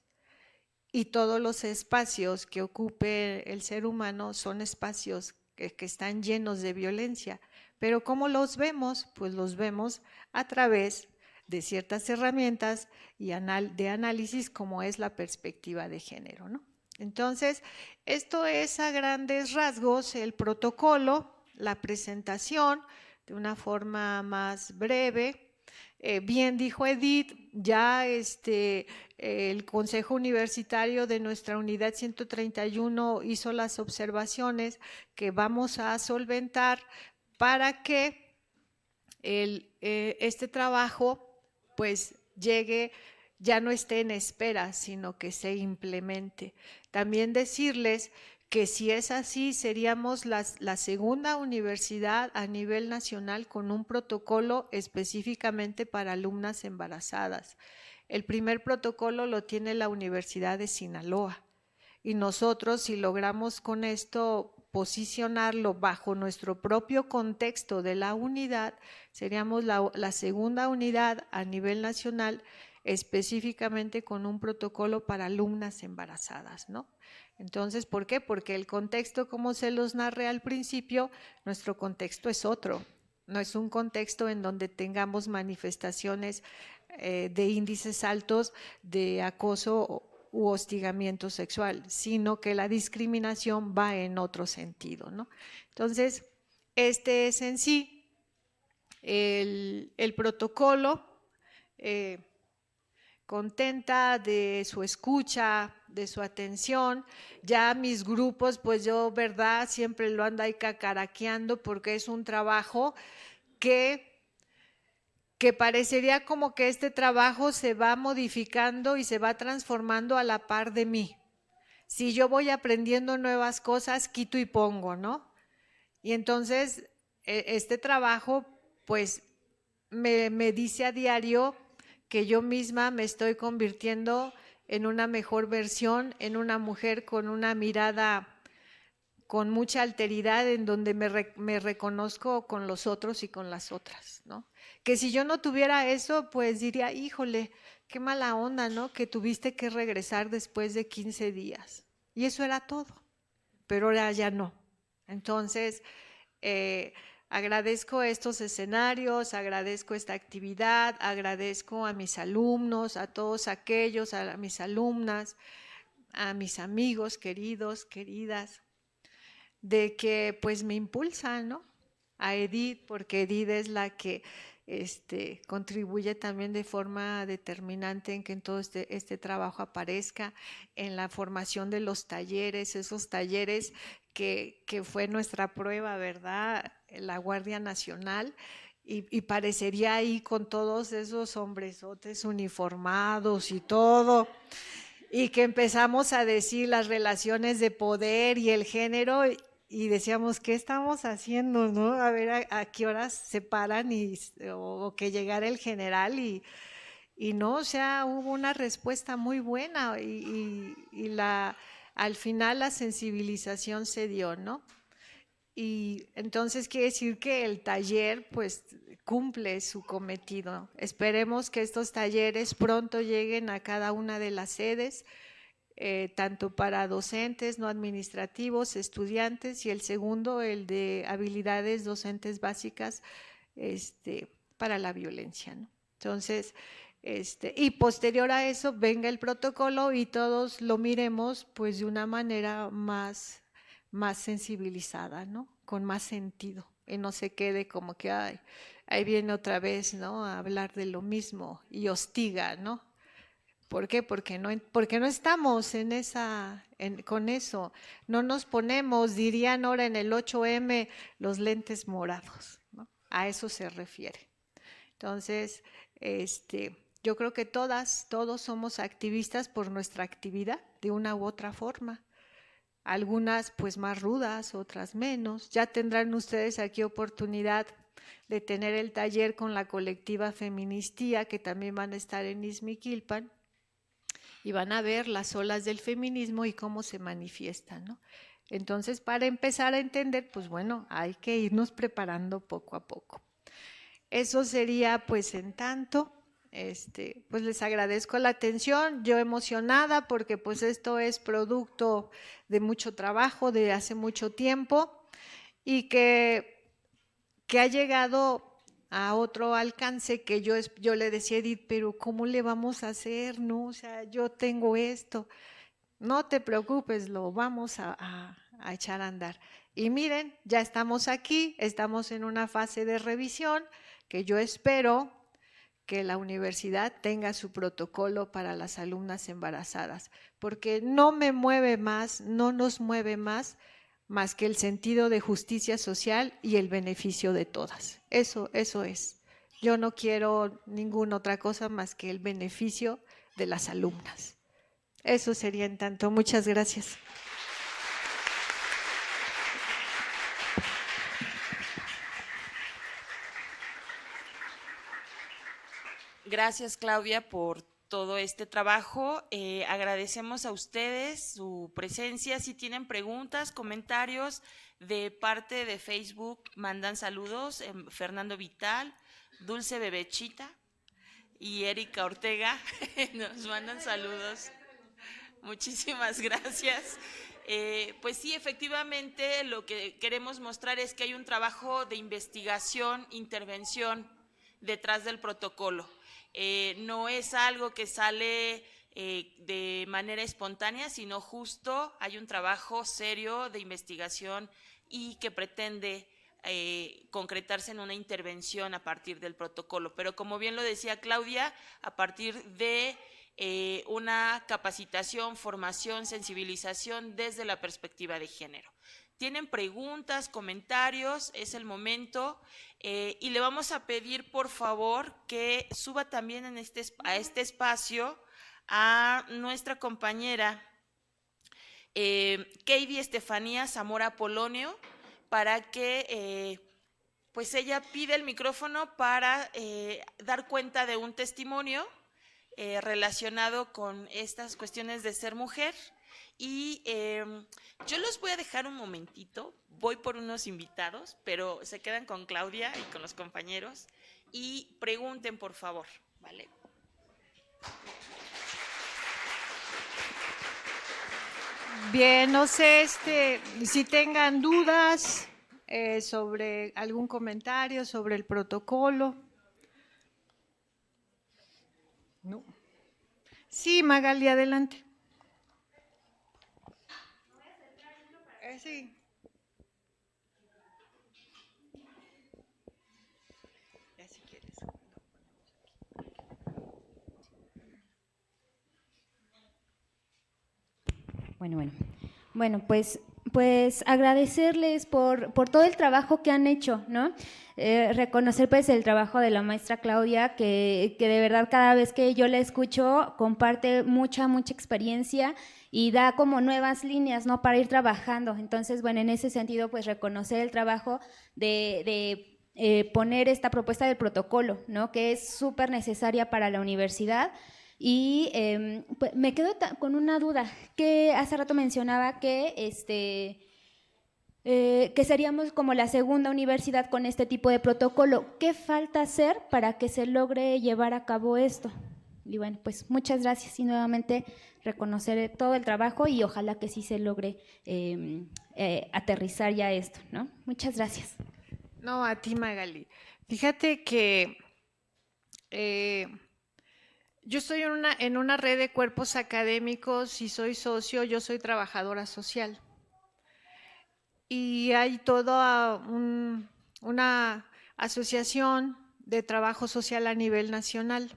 Y todos los espacios que ocupe el ser humano son espacios que están llenos de violencia. Pero ¿cómo los vemos? Pues los vemos a través de ciertas herramientas y de análisis como es la perspectiva de género, ¿no? Entonces, esto es a grandes rasgos el protocolo, la presentación de una forma más breve. Bien dijo Edith, ya el Consejo Universitario de nuestra unidad 131 hizo las observaciones que vamos a solventar para que este trabajo pues llegue, ya no esté en espera, sino que se implemente. También decirles que si es así, seríamos la segunda universidad a nivel nacional con un protocolo específicamente para alumnas embarazadas. El primer protocolo lo tiene la Universidad de Sinaloa y nosotros, si logramos con esto posicionarlo bajo nuestro propio contexto de la unidad, seríamos la segunda unidad a nivel nacional específicamente con un protocolo para alumnas embarazadas, ¿no? Entonces, ¿por qué? Porque el contexto, como se los narré al principio, nuestro contexto es otro, no es un contexto en donde tengamos manifestaciones de índices altos de acoso u hostigamiento sexual, sino que la discriminación va en otro sentido, ¿no? Entonces, este es en sí el protocolo. Contenta de su escucha, de su atención. Ya mis grupos, pues yo, verdad, siempre lo ando ahí cacaraqueando porque es un trabajo que parecería como que este trabajo se va modificando y se va transformando a la par de mí. Si yo voy aprendiendo nuevas cosas, quito y pongo, ¿no? Y entonces este trabajo, pues me dice a diario que yo misma me estoy convirtiendo en una mejor versión, en una mujer con una mirada con mucha alteridad, en donde me reconozco con los otros y con las otras, ¿no? Que si yo no tuviera eso, pues diría, híjole, qué mala onda, ¿no? Que tuviste que regresar después de 15 días. Y eso era todo, pero ahora ya no. Entonces, agradezco estos escenarios, agradezco esta actividad, agradezco a mis alumnos, a todos aquellos, a mis alumnas, a mis amigos queridos, queridas, de que pues me impulsan, ¿no? A Edith, porque Edith es la que contribuye también de forma determinante en que en todo este trabajo aparezca, en la formación de los talleres, esos talleres que fue nuestra prueba, ¿verdad? La Guardia Nacional, y parecería ahí con todos esos hombresotes uniformados y todo, y que empezamos a decir las relaciones de poder y el género, y decíamos, ¿qué estamos haciendo, no? A ver a qué horas se paran o que llegara el general y no, o sea, hubo una respuesta muy buena y al final la sensibilización se dio, ¿no? Y entonces quiere decir que el taller pues cumple su cometido. Esperemos que estos talleres pronto lleguen a cada una de las sedes, tanto para docentes no administrativos, estudiantes, y el segundo, el de habilidades docentes básicas para la violencia, ¿no? Entonces, y posterior a eso venga el protocolo y todos lo miremos pues de una manera más sensibilizada, ¿no? Con más sentido, y no se quede como que ahí viene otra vez, ¿no? A hablar de lo mismo y hostiga, ¿no? ¿Por qué? Porque no estamos con eso. No nos ponemos, dirían ahora en el 8M, los lentes morados, ¿no? A eso se refiere. Entonces, Yo creo que todos somos activistas por nuestra actividad, de una u otra forma. Algunas pues más rudas, otras menos. Ya tendrán ustedes aquí oportunidad de tener el taller con la colectiva Feministía, que también van a estar en Izmiquilpan, y van a ver las olas del feminismo y cómo se manifiestan, ¿no? Entonces, para empezar a entender, pues bueno, hay que irnos preparando poco a poco. Eso sería pues en tanto. Pues les agradezco la atención, yo emocionada porque pues esto es producto de mucho trabajo, de hace mucho tiempo y que ha llegado a otro alcance que yo le decía a Edith, pero ¿cómo le vamos a hacer? No, o sea, yo tengo esto, no te preocupes, lo vamos a echar a andar. Y miren, ya estamos aquí, estamos en una fase de revisión que yo espero que la universidad tenga su protocolo para las alumnas embarazadas, porque no me mueve más, no nos mueve más que el sentido de justicia social y el beneficio de todas. Eso es. Yo no quiero ninguna otra cosa más que el beneficio de las alumnas. Eso sería en tanto. Muchas gracias. Gracias, Claudia, por todo este trabajo. Agradecemos a ustedes su presencia. Si tienen preguntas, comentarios de parte de Facebook, mandan saludos. Fernando Vital, Dulce Bebechita y Erika Ortega nos mandan saludos. Muchísimas gracias. Pues sí, efectivamente, lo que queremos mostrar es que hay un trabajo de investigación, intervención detrás del protocolo. No es algo que sale de manera espontánea, sino justo hay un trabajo serio de investigación y que pretende concretarse en una intervención a partir del protocolo. Pero como bien lo decía Claudia, a partir de una capacitación, formación, sensibilización desde la perspectiva de género. Tienen preguntas, comentarios, es el momento, y le vamos a pedir por favor que suba también a este espacio a nuestra compañera Katie Estefanía Zamora Polonio, para que pues ella pide el micrófono para dar cuenta de un testimonio relacionado con estas cuestiones de ser mujer. Y yo los voy a dejar un momentito, voy por unos invitados, pero se quedan con Claudia y con los compañeros y pregunten por favor, ¿vale? Bien, no sé si tengan dudas sobre algún comentario sobre el protocolo. No. Sí, Magali, adelante. Sí. Ya si quieres. Bueno, pues agradecerles por todo el trabajo que han hecho, ¿no? Reconocer pues el trabajo de la maestra Claudia, que de verdad cada vez que yo la escucho comparte mucha experiencia y da como nuevas líneas, ¿no? Para ir trabajando. Entonces, bueno, en ese sentido, pues reconocer el trabajo de poner esta propuesta del protocolo, ¿no? Que es súper necesaria para la universidad. Y pues me quedo con una duda, que hace rato mencionaba que seríamos como la segunda universidad con este tipo de protocolo. ¿Qué falta hacer para que se logre llevar a cabo esto? Y bueno, pues muchas gracias y nuevamente reconocer todo el trabajo y ojalá que sí se logre aterrizar ya esto, ¿no? Muchas gracias. No, a ti, Magali. Fíjate que yo estoy en una red de cuerpos académicos y soy socio, yo soy trabajadora social. Y hay toda una asociación de trabajo social a nivel nacional.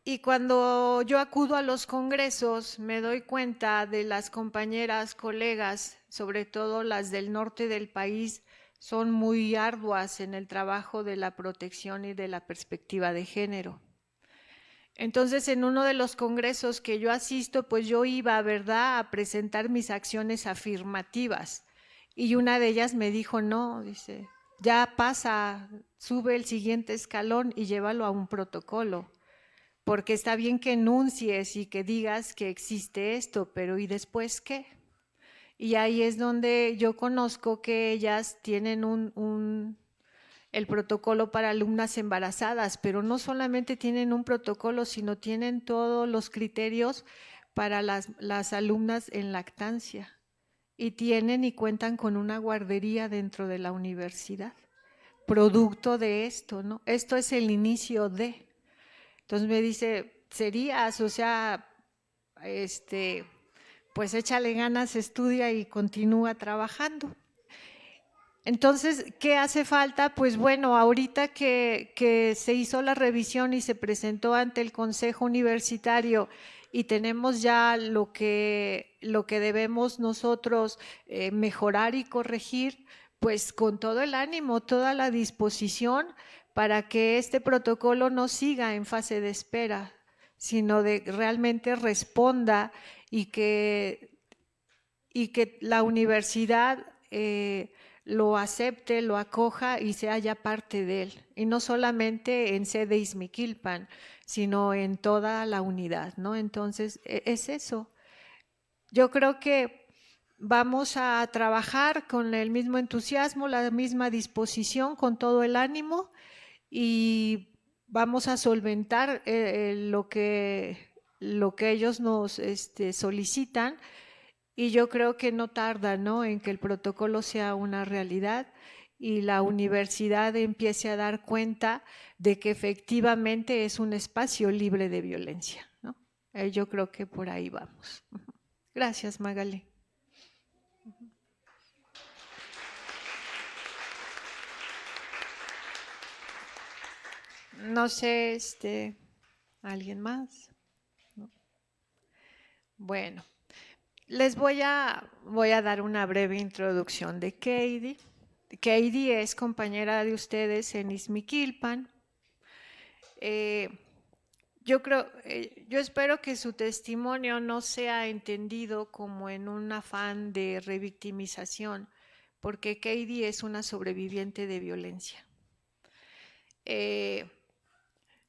Y cuando yo acudo a los congresos, me doy cuenta de las compañeras, colegas, sobre todo las del norte del país, son muy arduas en el trabajo de la protección y de la perspectiva de género. Entonces, en uno de los congresos que yo asisto, pues yo iba, ¿verdad?, a presentar mis acciones afirmativas. Y una de ellas me dijo, no, dice, ya pasa, sube el siguiente escalón y llévalo a un protocolo. Porque está bien que enuncies y que digas que existe esto, pero ¿y después qué? Y ahí es donde yo conozco que ellas tienen el protocolo para alumnas embarazadas, pero no solamente tienen un protocolo, sino tienen todos los criterios para las alumnas en lactancia. Y tienen y cuentan con una guardería dentro de la universidad, producto de esto, ¿no? Esto es el inicio de. Entonces me dice, serías, o sea, pues échale ganas, estudia y continúa trabajando. Entonces, ¿qué hace falta? Pues bueno, ahorita que se hizo la revisión y se presentó ante el Consejo Universitario y tenemos ya lo que debemos nosotros mejorar y corregir, pues con todo el ánimo, toda la disposición para que este protocolo no siga en fase de espera, sino de realmente responda y que la universidad lo acepte, lo acoja y se haya parte de él. Y no solamente en sede Ixmiquilpan, sino en toda la unidad, ¿no? Entonces, es eso. Yo creo que vamos a trabajar con el mismo entusiasmo, la misma disposición, con todo el ánimo y vamos a solventar lo que ellos nos solicitan. Y yo creo que no tarda, ¿no?, en que el protocolo sea una realidad y la universidad empiece a dar cuenta de que efectivamente es un espacio libre de violencia, ¿no? Yo creo que por ahí vamos. Gracias, Magali. No sé, ¿alguien más? ¿No? Bueno. Les voy a dar una breve introducción de Katie. Katie es compañera de ustedes en Ixmiquilpan. Yo espero que su testimonio no sea entendido como en un afán de revictimización, porque Katie es una sobreviviente de violencia.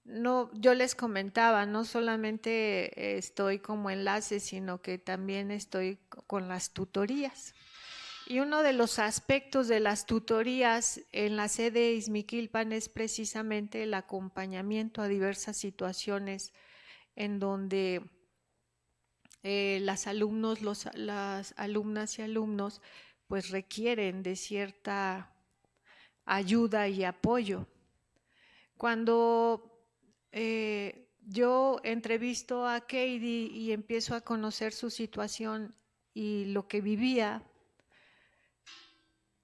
No, yo les comentaba, no solamente estoy como enlace, sino que también estoy con las tutorías. Y uno de los aspectos de las tutorías en la sede Ixmiquilpan es precisamente el acompañamiento a diversas situaciones en donde las alumnas y alumnos pues requieren de cierta ayuda y apoyo. Cuando yo entrevisto a Katie y empiezo a conocer su situación y lo que vivía,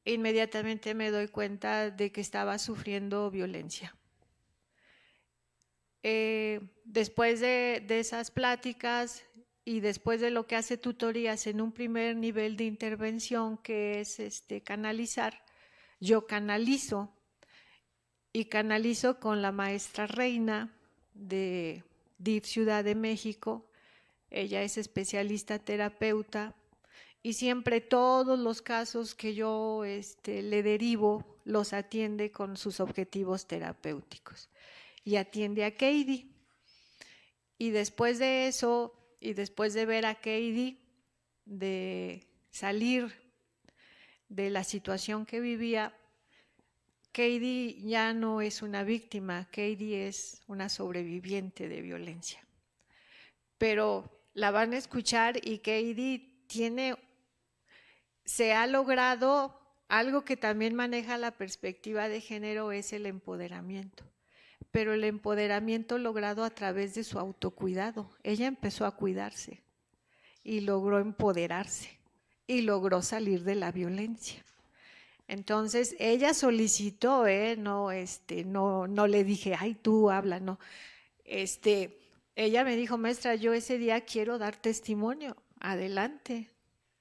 inmediatamente me doy cuenta de que estaba sufriendo violencia. Después de esas pláticas y después de lo que hace tutorías en un primer nivel de intervención, que es canalizar, yo canalizo con la maestra Reina de DIF Ciudad de México. Ella es especialista terapeuta y siempre todos los casos que yo le derivo los atiende con sus objetivos terapéuticos y atiende a Katie. Y después de eso, y después de ver a Katie, de salir de la situación que vivía, Katie ya no es una víctima, Katie es una sobreviviente de violencia. Pero la van a escuchar y Katie se ha logrado algo que también maneja la perspectiva de género, es el empoderamiento. Pero el empoderamiento logrado a través de su autocuidado. Ella empezó a cuidarse y logró empoderarse y logró salir de la violencia. Entonces ella solicitó, no le dije, ay, tú habla, no. Ella me dijo, maestra, yo ese día quiero dar testimonio, adelante.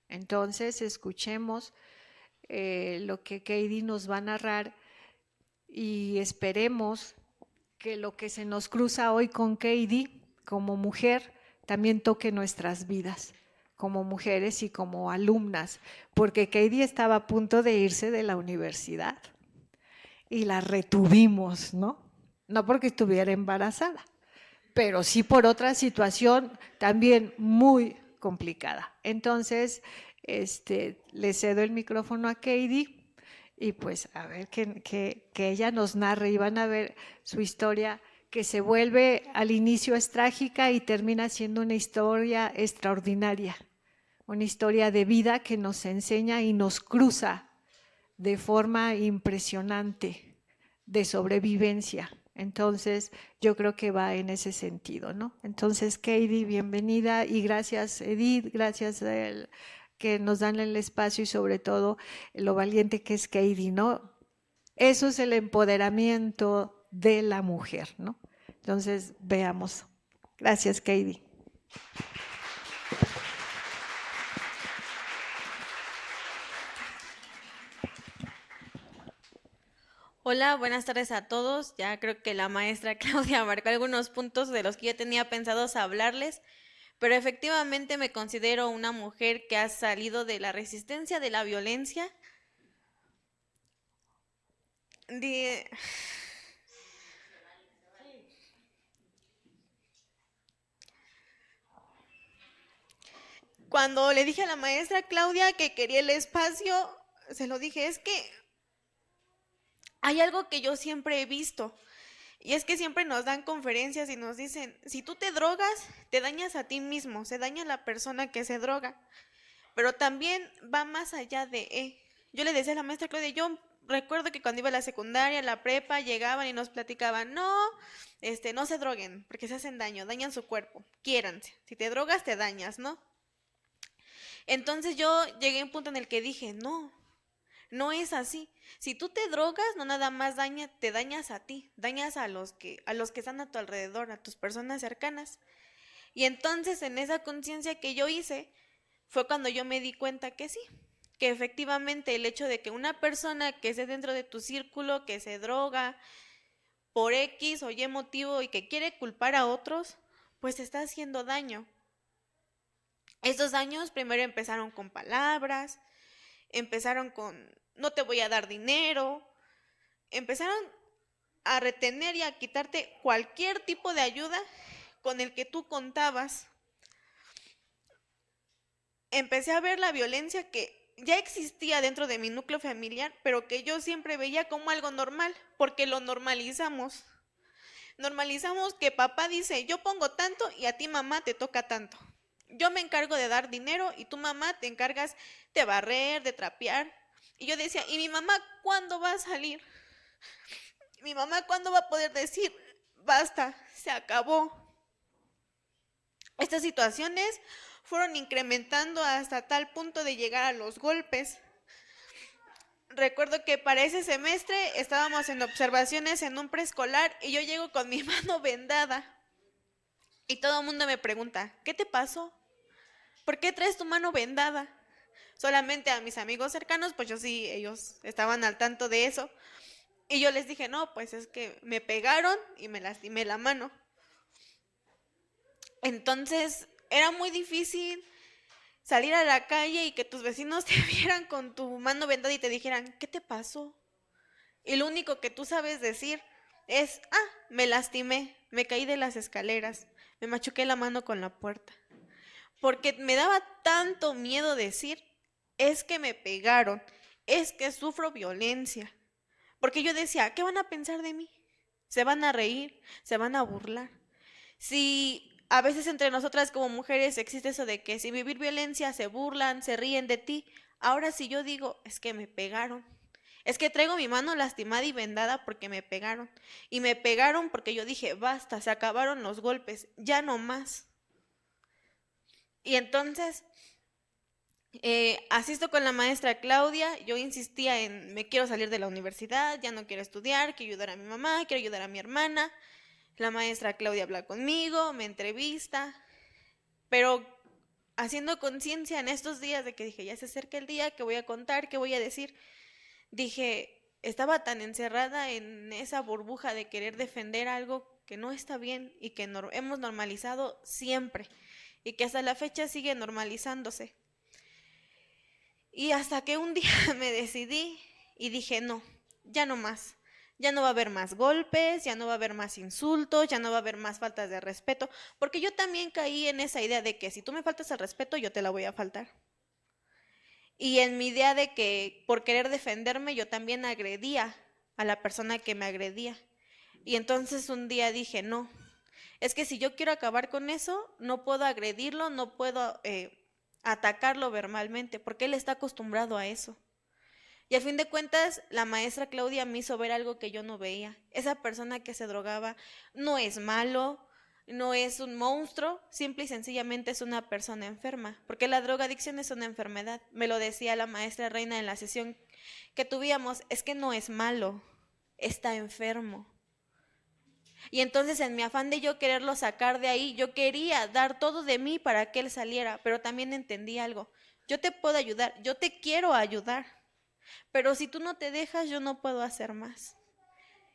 Entonces escuchemos lo que Katie nos va a narrar, y esperemos que lo que se nos cruza hoy con Katie como mujer también toque nuestras vidas como mujeres y como alumnas, porque Katie estaba a punto de irse de la universidad y la retuvimos, ¿no? No porque estuviera embarazada, pero sí por otra situación también muy complicada. Entonces, le cedo el micrófono a Katie y pues a ver que ella nos narre, y van a ver su historia, que se vuelve al inicio es trágica y termina siendo una historia extraordinaria, una historia de vida que nos enseña y nos cruza de forma impresionante, de sobrevivencia. Entonces, yo creo que va en ese sentido, ¿no? Entonces, Katie, bienvenida, y gracias, Edith, gracias que nos dan el espacio y sobre todo lo valiente que es Katie, ¿no? Eso es el empoderamiento de la mujer, ¿no? Entonces, veamos. Gracias, Katie. Hola, buenas tardes a todos. Ya creo que la maestra Claudia marcó algunos puntos de los que yo tenía pensados hablarles, pero efectivamente me considero una mujer que ha salido de la resistencia, de la violencia. Cuando le dije a la maestra Claudia que quería el espacio, se lo dije, es que hay algo que yo siempre he visto, y es que siempre nos dan conferencias y nos dicen, si tú te drogas, te dañas a ti mismo, se daña la persona que se droga, pero también va más allá de. Yo le decía a la maestra Claudia, yo recuerdo que cuando iba a la secundaria, a la prepa, llegaban y nos platicaban, no, no se droguen, porque se hacen daño, dañan su cuerpo, quiéranse, si te drogas te dañas, ¿no? Entonces yo llegué a un punto en el que dije, no, no es así. Si tú te drogas, no nada más te dañas a ti, dañas a los que están a tu alrededor, a tus personas cercanas. Y entonces en esa conciencia que yo hice, fue cuando yo me di cuenta que sí, que efectivamente el hecho de que una persona que esté dentro de tu círculo, que se droga por X o Y motivo y que quiere culpar a otros, pues está haciendo daño. Estos daños primero empezaron con palabras, empezaron con no te voy a dar dinero, empezaron a retener y a quitarte cualquier tipo de ayuda con el que tú contabas. Empecé a ver la violencia que ya existía dentro de mi núcleo familiar, pero que yo siempre veía como algo normal, porque lo normalizamos. Normalizamos que papá dice, yo pongo tanto y a ti mamá te toca tanto. Yo me encargo de dar dinero y tu mamá te encargas de barrer, de trapear. Y yo decía, ¿y mi mamá cuándo va a salir? ¿Mi mamá cuándo va a poder decir, basta, se acabó? Estas situaciones fueron incrementando hasta tal punto de llegar a los golpes. Recuerdo que para ese semestre estábamos en observaciones en un preescolar y yo llego con mi mano vendada. Y todo el mundo me pregunta, ¿qué te pasó? ¿Por qué traes tu mano vendada? Solamente a mis amigos cercanos, pues yo sí, ellos estaban al tanto de eso. Y yo les dije, no, pues es que me pegaron y me lastimé la mano. Entonces, era muy difícil salir a la calle y que tus vecinos te vieran con tu mano vendada y te dijeran, ¿qué te pasó? Y lo único que tú sabes decir es, me lastimé, me caí de las escaleras, me machuqué la mano con la puerta. Porque me daba tanto miedo decir, es que me pegaron, es que sufro violencia. Porque yo decía, ¿qué van a pensar de mí? Se van a reír, se van a burlar. Si a veces entre nosotras como mujeres existe eso de que si vivir violencia se burlan, se ríen de ti, ahora si yo digo, es que me pegaron, es que traigo mi mano lastimada y vendada porque me pegaron. Y me pegaron porque yo dije, basta, se acabaron los golpes, ya no más. Y entonces asisto con la maestra Claudia, yo insistía en, me quiero salir de la universidad, ya no quiero estudiar, quiero ayudar a mi mamá, quiero ayudar a mi hermana. La maestra Claudia habla conmigo, me entrevista, pero haciendo conciencia en estos días de que dije, ya se acerca el día, ¿qué voy a contar? ¿Qué voy a decir? Dije, estaba tan encerrada en esa burbuja de querer defender algo que no está bien y que hemos normalizado siempre y que hasta la fecha sigue normalizándose. Y hasta que un día me decidí y dije, no, ya no más. Ya no va a haber más golpes, ya no va a haber más insultos, ya no va a haber más faltas de respeto, porque yo también caí en esa idea de que si tú me faltas el respeto, yo te la voy a faltar. Y en mi idea de que por querer defenderme, yo también agredía a la persona que me agredía. Y entonces un día dije, no, es que si yo quiero acabar con eso, no puedo agredirlo, no puedo atacarlo verbalmente, porque él está acostumbrado a eso. Y al fin de cuentas, la maestra Claudia me hizo ver algo que yo no veía. Esa persona que se drogaba no es malo, no es un monstruo, simple y sencillamente es una persona enferma, porque la drogadicción es una enfermedad. Me lo decía la maestra Reina en la sesión que tuvimos, es que no es malo, está enfermo. Y entonces en mi afán de yo quererlo sacar de ahí, yo quería dar todo de mí para que él saliera, pero también entendí algo. Yo te puedo ayudar, yo te quiero ayudar, pero si tú no te dejas, yo no puedo hacer más.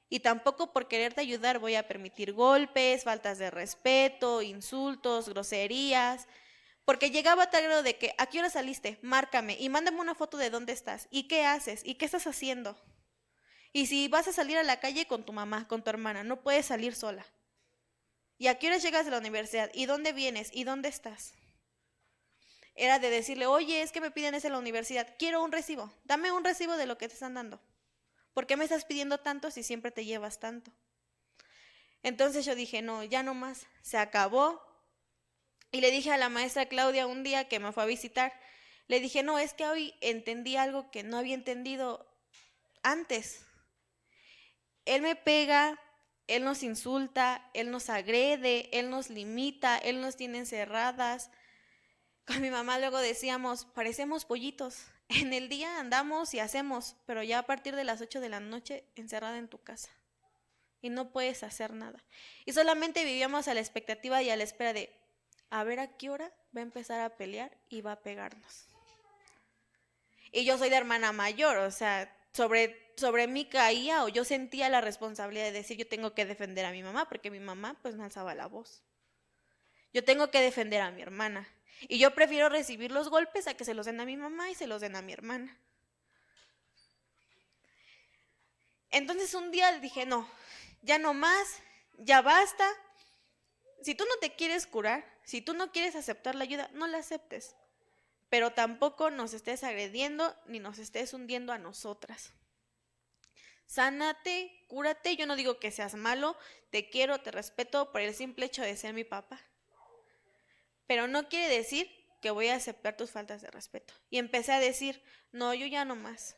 Y tampoco por quererte ayudar voy a permitir golpes, faltas de respeto, insultos, groserías, porque llegaba a tal grado de que, ¿a qué hora saliste? Márcame y mándame una foto de dónde estás, y qué haces, y qué estás haciendo. Y si vas a salir a la calle con tu mamá, con tu hermana, no puedes salir sola. ¿Y a qué hora llegas de la universidad? ¿Y dónde vienes? ¿Y dónde estás? Era de decirle, oye, es que me piden eso en la universidad, quiero un recibo, dame un recibo de lo que te están dando. ¿Por qué me estás pidiendo tanto si siempre te llevas tanto? Entonces yo dije, no, ya no más, se acabó. Y le dije a la maestra Claudia un día que me fue a visitar, le dije, no, es que hoy entendí algo que no había entendido antes. Él me pega, él nos insulta, él nos agrede, él nos limita, él nos tiene encerradas. Con mi mamá luego decíamos, parecemos pollitos. En el día andamos y hacemos, pero ya a partir de las 8 de la noche encerrada en tu casa. Y no puedes hacer nada. Y solamente vivíamos a la expectativa y a la espera de, a ver a qué hora va a empezar a pelear y va a pegarnos. Y yo soy de hermana mayor, o sea, sobre mí caía o yo sentía la responsabilidad de decir, yo tengo que defender a mi mamá, porque mi mamá pues me alzaba la voz. Yo tengo que defender a mi hermana. Y yo prefiero recibir los golpes a que se los den a mi mamá y se los den a mi hermana. Entonces un día dije, no, ya no más, ya basta. Si tú no te quieres curar, si tú no quieres aceptar la ayuda, no la aceptes. Pero tampoco nos estés agrediendo ni nos estés hundiendo a nosotras. Sánate, cúrate. Yo no digo que seas malo, te quiero, te respeto por el simple hecho de ser mi papá. Pero no quiere decir que voy a aceptar tus faltas de respeto. Y empecé a decir, no, yo ya no más.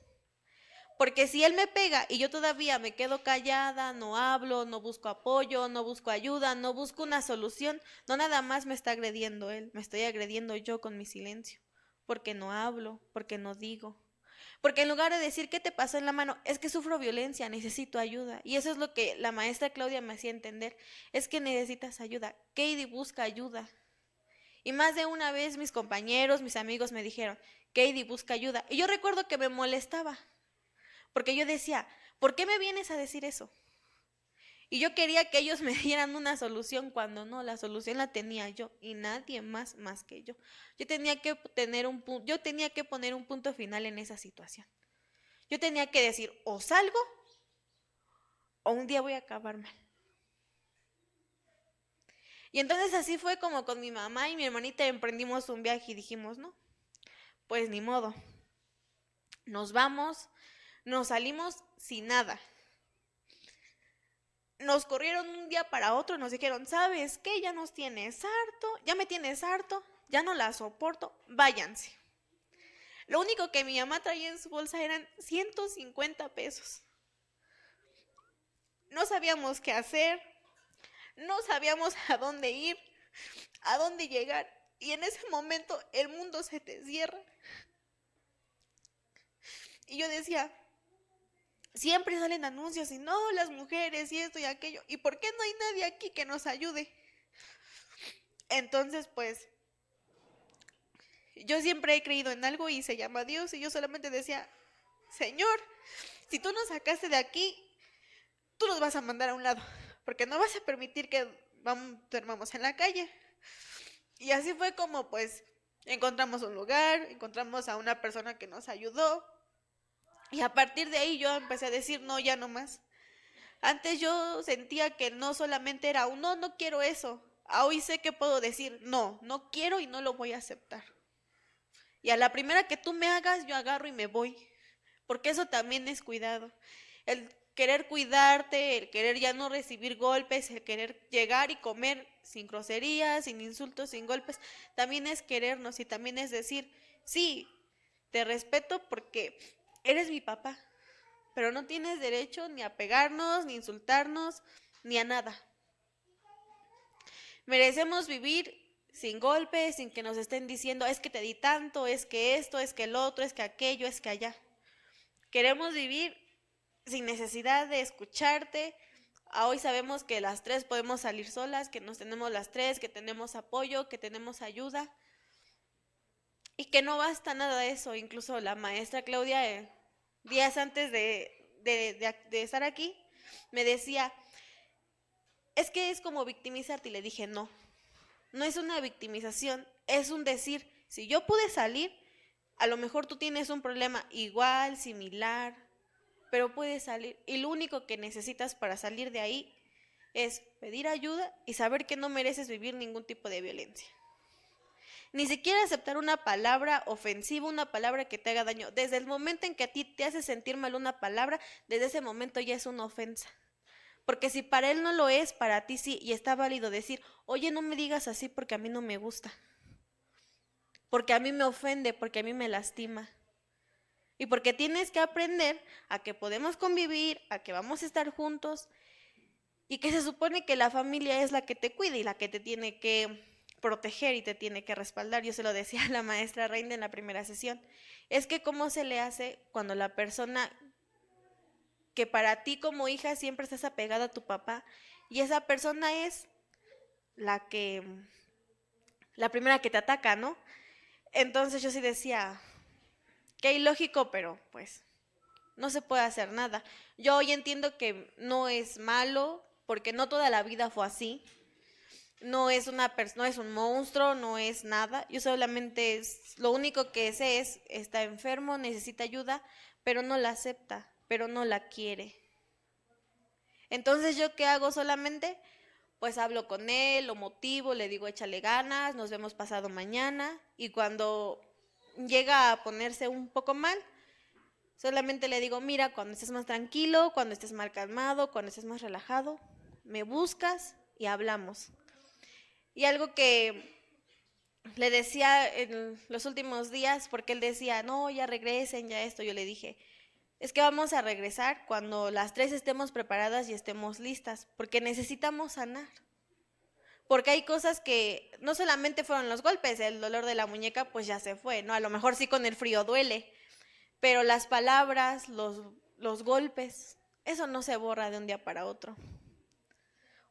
Porque si él me pega y yo todavía me quedo callada, no hablo, no busco apoyo, no busco ayuda, no busco una solución, no nada más me está agrediendo él, me estoy agrediendo yo con mi silencio. Porque no hablo, porque no digo. Porque en lugar de decir, ¿qué te pasó en la mano? Es que sufro violencia, necesito ayuda. Y eso es lo que la maestra Claudia me hacía entender, es que necesitas ayuda. Katie busca ayuda. Y más de una vez mis compañeros, mis amigos me dijeron, Katie busca ayuda. Y yo recuerdo que me molestaba, porque yo decía, ¿por qué me vienes a decir eso? Y yo quería que ellos me dieran una solución cuando no, la solución la tenía yo y nadie más que yo. Yo tenía que poner un punto final en esa situación. Yo tenía que decir, o salgo o un día voy a acabar mal. Y entonces así fue como con mi mamá y mi hermanita emprendimos un viaje y dijimos, no, pues ni modo. Nos vamos, nos salimos sin nada. Nos corrieron un día para otro, nos dijeron, ¿sabes qué? Ya nos tienes harto, ya me tienes harto, ya no la soporto, váyanse. Lo único que mi mamá traía en su bolsa eran 150 pesos. No sabíamos qué hacer, no sabíamos a dónde ir, a dónde llegar. Y en ese momento el mundo se te cierra. Y yo decía, siempre salen anuncios y no, las mujeres y esto y aquello. ¿Y por qué no hay nadie aquí que nos ayude? Entonces, pues, Yo siempre he creído en algo y se llama Dios, y yo solamente decía, Señor, si tú nos sacaste de aquí, tú nos vas a mandar a un lado, porque no vas a permitir que dormamos en la calle. Y así fue como pues encontramos un lugar, encontramos a una persona que nos ayudó, y a partir de ahí yo empecé a decir, no, ya no más. Antes yo sentía que no solamente era un no, no quiero eso. Hoy sé que puedo decir, no, no quiero y no lo voy a aceptar. Y a la primera que tú me hagas, yo agarro y me voy. Porque eso también es cuidado. El querer cuidarte, el querer ya no recibir golpes, el querer llegar y comer sin groserías, sin insultos, sin golpes, también es querernos y también es decir, sí, te respeto porque eres mi papá, pero no tienes derecho ni a pegarnos, ni a insultarnos, ni a nada. Merecemos vivir sin golpes, sin que nos estén diciendo, es que te di tanto, es que esto, es que el otro, es que aquello, es que allá. Queremos vivir sin necesidad de escucharte. Hoy sabemos que las tres podemos salir solas, que nos tenemos las tres, que tenemos apoyo, que tenemos ayuda. Y que no basta nada de eso. Incluso la maestra Claudia, días antes de estar aquí, me decía, es que es como victimizarte. Y le dije, no, no es una victimización, es un decir, si yo pude salir, a lo mejor tú tienes un problema igual, similar, pero puedes salir. Y lo único que necesitas para salir de ahí es pedir ayuda y saber que no mereces vivir ningún tipo de violencia. Ni siquiera aceptar una palabra ofensiva, una palabra que te haga daño. Desde el momento en que a ti te hace sentir mal una palabra, desde ese momento ya es una ofensa. Porque si para él no lo es, para ti sí, y está válido decir, oye, no me digas así porque a mí no me gusta. Porque a mí me ofende, porque a mí me lastima. Y porque tienes que aprender a que podemos convivir, a que vamos a estar juntos, y que se supone que la familia es la que te cuida y la que te tiene que proteger y te tiene que respaldar. Yo se lo decía a la maestra Reina en la primera sesión. Es que cómo se le hace cuando la persona que para ti como hija siempre estás apegada a tu papá y esa persona es la primera que te ataca, ¿no? Entonces yo sí decía, qué ilógico, pero pues no se puede hacer nada. Yo hoy entiendo que no es malo, porque no toda la vida fue así. No es no es un monstruo, no es nada. Yo solamente lo único que sé es está enfermo, necesita ayuda, pero no la acepta, pero no la quiere. Entonces, ¿yo qué hago solamente? Pues hablo con él, lo motivo, le digo échale ganas, nos vemos pasado mañana, y cuando llega a ponerse un poco mal, solamente le digo, mira, cuando estés más tranquilo, cuando estés más calmado, cuando estés más relajado, me buscas y hablamos. Y algo que le decía en los últimos días, porque él decía, no, ya regresen, ya esto, yo le dije, es que vamos a regresar cuando las tres estemos preparadas y estemos listas, porque necesitamos sanar. Porque hay cosas que no solamente fueron los golpes, el dolor de la muñeca pues ya se fue, ¿no? A lo mejor sí con el frío duele, pero las palabras, los golpes, eso no se borra de un día para otro.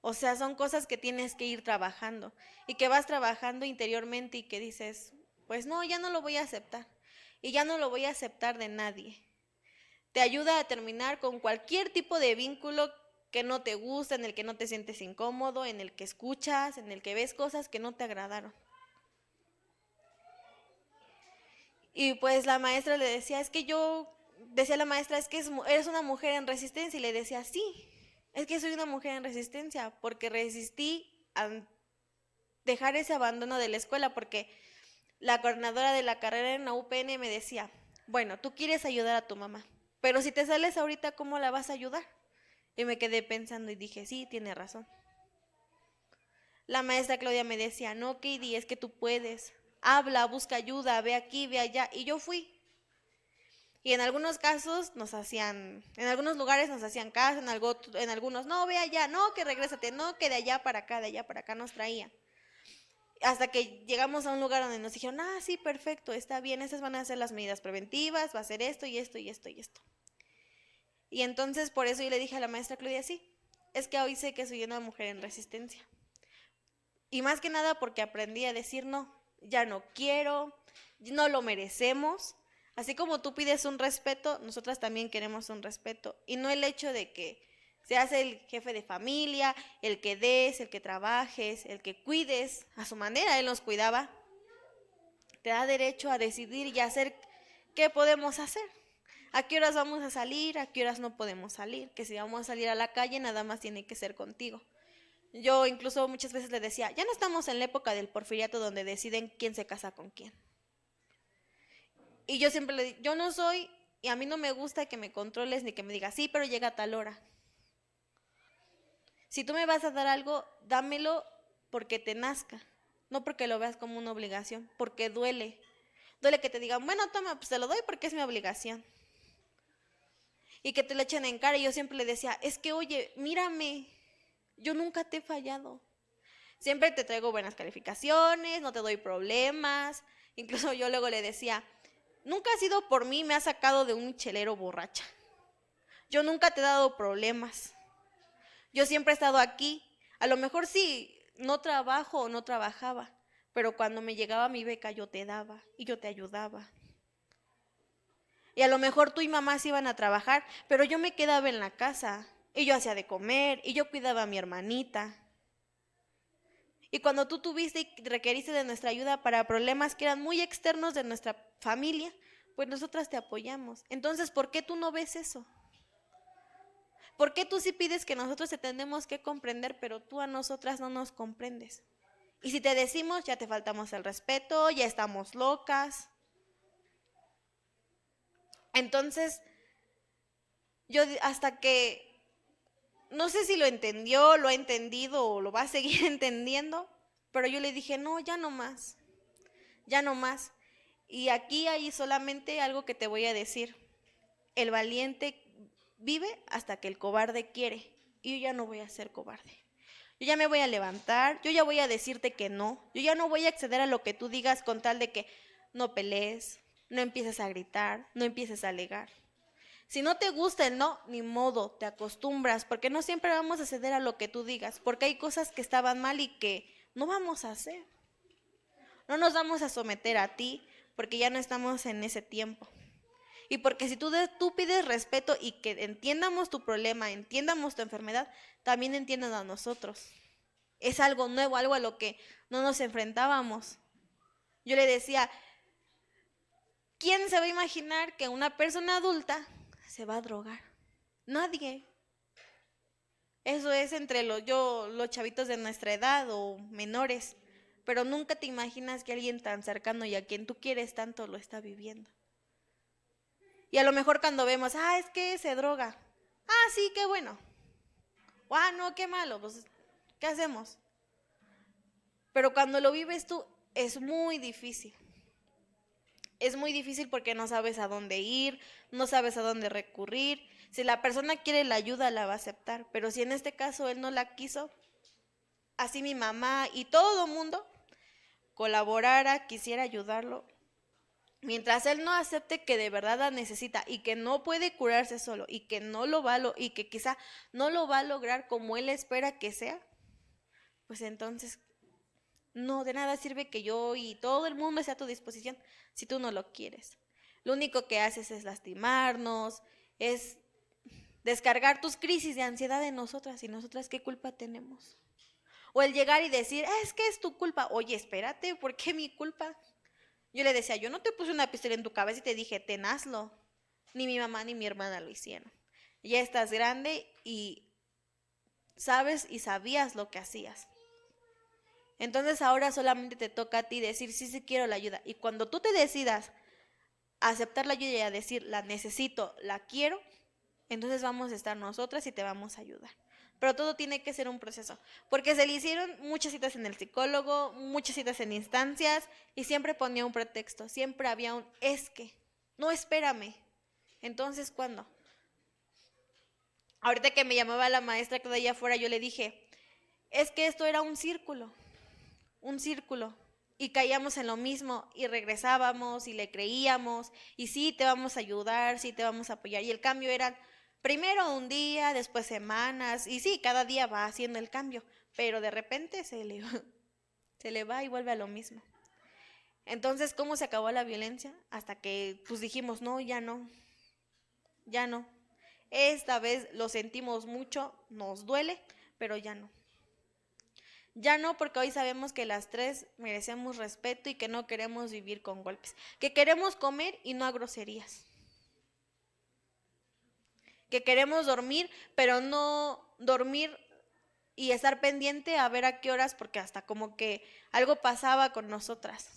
O sea, son cosas que tienes que ir trabajando y que vas trabajando interiormente y que dices, pues no, ya no lo voy a aceptar y ya no lo voy a aceptar de nadie. Te ayuda a terminar con cualquier tipo de vínculo que no te gusta, en el que no te sientes incómodo, en el que escuchas, en el que ves cosas que no te agradaron. Y pues la maestra le decía, decía la maestra, es que eres una mujer en resistencia, y le decía, sí, es que soy una mujer en resistencia, porque resistí a dejar ese abandono de la escuela, porque la coordinadora de la carrera en la UPN me decía, bueno, tú quieres ayudar a tu mamá, pero si te sales ahorita, ¿cómo la vas a ayudar? Y me quedé pensando y dije, sí, tiene razón. La maestra Claudia me decía, no, Katie, es que tú puedes, habla, busca ayuda, ve aquí, ve allá, y yo fui. Y en algunos casos en algunos lugares nos hacían caso, en algunos, no, ve allá, no, que regrésate, no, que de allá para acá nos traían. Hasta que llegamos a un lugar donde nos dijeron, sí, perfecto, está bien, esas van a ser las medidas preventivas, va a ser esto y esto y esto y esto. Y entonces por eso yo le dije a la maestra Claudia, sí, es que hoy sé que soy una mujer en resistencia. Y más que nada porque aprendí a decir no. ya no quiero, no lo merecemos. Así como tú pides un respeto, nosotras también queremos un respeto. Y no el hecho de que seas el jefe de familia, el que des, el que trabajes, el que cuides a su manera. Él nos cuidaba. Te da derecho a decidir y a hacer qué podemos hacer. ¿A qué horas vamos a salir? ¿A qué horas no podemos salir? Que si vamos a salir a la calle, nada más tiene que ser contigo. Yo incluso muchas veces le decía, ya no estamos en la época del porfiriato donde deciden quién se casa con quién. Y yo siempre le digo, yo no soy, y a mí no me gusta que me controles ni que me digas, sí, pero llega a tal hora. Si tú me vas a dar algo, dámelo porque te nazca, no porque lo veas como una obligación, porque duele. Duele que te digan, bueno, toma, pues te lo doy porque es mi obligación. Y que te lo echen en cara. Y yo siempre le decía, es que oye, mírame, yo nunca te he fallado. Siempre te traigo buenas calificaciones, no te doy problemas. Incluso yo luego le decía, nunca ha sido por mí, me has sacado de un michelero borracha. Yo nunca te he dado problemas. Yo siempre he estado aquí. A lo mejor sí, no trabajo o no trabajaba, pero cuando me llegaba mi beca yo te daba y yo te ayudaba. Y a lo mejor tú y mamá se iban a trabajar, pero yo me quedaba en la casa y yo hacía de comer y yo cuidaba a mi hermanita. Y cuando tú tuviste y requeriste de nuestra ayuda para problemas que eran muy externos de nuestra familia, pues nosotras te apoyamos. Entonces, ¿por qué tú no ves eso? ¿Por qué tú sí pides que nosotros te tenemos que comprender, pero tú a nosotras no nos comprendes? Y si te decimos, ya te faltamos el respeto, ya estamos locas. Entonces, yo hasta que, no sé si lo entendió, lo ha entendido o lo va a seguir entendiendo, pero yo le dije, no, ya no más, ya no más. Y aquí hay solamente algo que te voy a decir. El valiente vive hasta que el cobarde quiere. Y yo ya no voy a ser cobarde. Yo ya me voy a levantar, yo ya voy a decirte que no. Yo ya no voy a acceder a lo que tú digas con tal de que no pelees, no empieces a gritar, no empieces a alegar. Si no te gusta el no, ni modo, te acostumbras, porque no siempre vamos a ceder a lo que tú digas, porque hay cosas que estaban mal y que no vamos a hacer. No nos vamos a someter a ti, porque ya no estamos en ese tiempo. Y porque si tú pides respeto y que entiendamos tu problema, entiendamos tu enfermedad, también entiendan a nosotros. Es algo nuevo, algo a lo que no nos enfrentábamos. Yo le decía, ¿quién se va a imaginar que una persona adulta se va a drogar? Nadie. Eso es entre los chavitos de nuestra edad o menores. Pero nunca te imaginas que alguien tan cercano y a quien tú quieres tanto lo está viviendo. Y a lo mejor cuando vemos, es que se droga. Sí, qué bueno. No, qué malo, pues, ¿qué hacemos? Pero cuando lo vives tú, es muy difícil. Es muy difícil porque no sabes a dónde ir, no sabes a dónde recurrir. Si la persona quiere la ayuda, la va a aceptar. Pero si en este caso él no la quiso, así mi mamá y todo el mundo colaborara, quisiera ayudarlo, mientras él no acepte que de verdad la necesita y que no puede curarse solo y que no lo va y que quizá no lo va a lograr como él espera que sea, pues entonces no, de nada sirve que yo y todo el mundo esté a tu disposición si tú no lo quieres. Lo único que haces es lastimarnos, es descargar tus crisis de ansiedad en nosotras. ¿Y nosotras qué culpa tenemos? O el llegar y decir, es que es tu culpa. Oye, espérate, ¿por qué mi culpa? Yo le decía, yo no te puse una pistola en tu cabeza y te dije, hazlo. Ni mi mamá ni mi hermana lo hicieron. Ya estás grande y sabes y sabías lo que hacías. Entonces ahora solamente te toca a ti decir, sí quiero la ayuda. Y cuando tú te decidas a aceptar la ayuda y a decir, la necesito, la quiero, entonces vamos a estar nosotras y te vamos a ayudar. Pero todo tiene que ser un proceso, porque se le hicieron muchas citas en el psicólogo, muchas citas en instancias, y siempre ponía un pretexto, siempre había un es que, no, espérame. Entonces, ¿cuándo? Ahorita que me llamaba la maestra que de allá afuera, yo le dije, es que esto era un círculo, y caíamos en lo mismo, y regresábamos, y le creíamos, y sí, te vamos a ayudar, sí, te vamos a apoyar, y el cambio era primero un día, después semanas, y sí, cada día va haciendo el cambio, pero de repente se le va y vuelve a lo mismo. Entonces, ¿cómo se acabó la violencia? Hasta que pues dijimos, no, ya no, ya no. Esta vez lo sentimos mucho, nos duele, pero ya no. Ya no, porque hoy sabemos que las tres merecemos respeto y que no queremos vivir con golpes, que queremos comer y no a groserías, que queremos dormir, pero no dormir y estar pendiente a ver a qué horas, porque hasta como que algo pasaba con nosotras,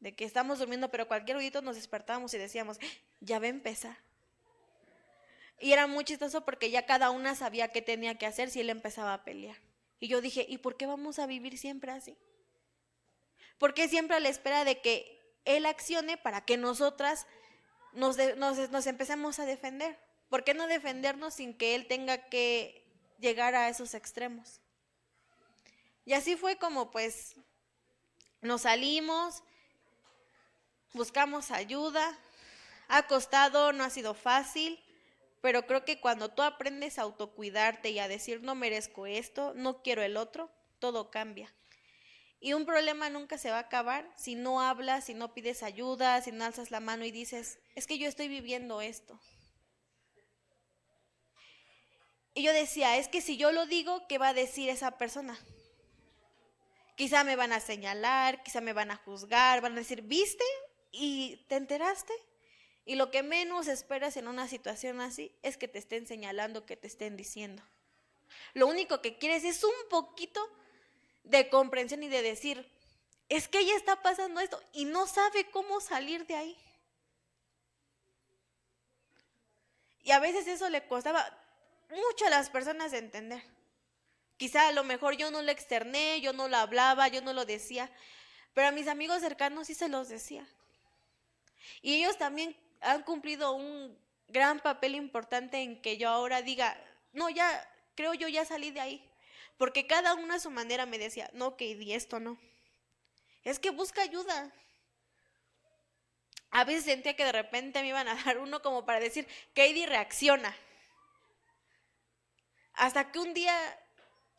de que estamos durmiendo, pero cualquier ruidito nos despertábamos y decíamos, ya va a empezar. Y era muy chistoso porque ya cada una sabía qué tenía que hacer si él empezaba a pelear. Y yo dije, ¿y por qué vamos a vivir siempre así? ¿Por qué siempre a la espera de que él accione para que nosotras nos empecemos a defender? ¿Por qué no defendernos sin que él tenga que llegar a esos extremos? Y así fue como pues nos salimos, buscamos ayuda, ha costado, no ha sido fácil, pero creo que cuando tú aprendes a autocuidarte y a decir no merezco esto, no quiero el otro, todo cambia. Y un problema nunca se va a acabar si no hablas, si no pides ayuda, si no alzas la mano y dices, es que yo estoy viviendo esto. Y yo decía, es que si yo lo digo, ¿qué va a decir esa persona? Quizá me van a señalar, quizá me van a juzgar, van a decir, ¿viste? ¿Y te enteraste? Y lo que menos esperas en una situación así es que te estén señalando, que te estén diciendo. Lo único que quieres es un poquito de comprensión y de decir, es que ella está pasando esto y no sabe cómo salir de ahí. Y a veces eso le costaba mucho a las personas de entender. Quizá a lo mejor yo no lo externé, yo no lo hablaba, yo no lo decía, pero a mis amigos cercanos sí se los decía. Y ellos también han cumplido un gran papel importante en que yo ahora diga, no, ya, creo yo ya salí de ahí. Porque cada una a su manera me decía, no, Katie, esto no. Es que busca ayuda. A veces sentía que de repente me iban a dar uno como para decir, Katie, reacciona. Hasta que un día,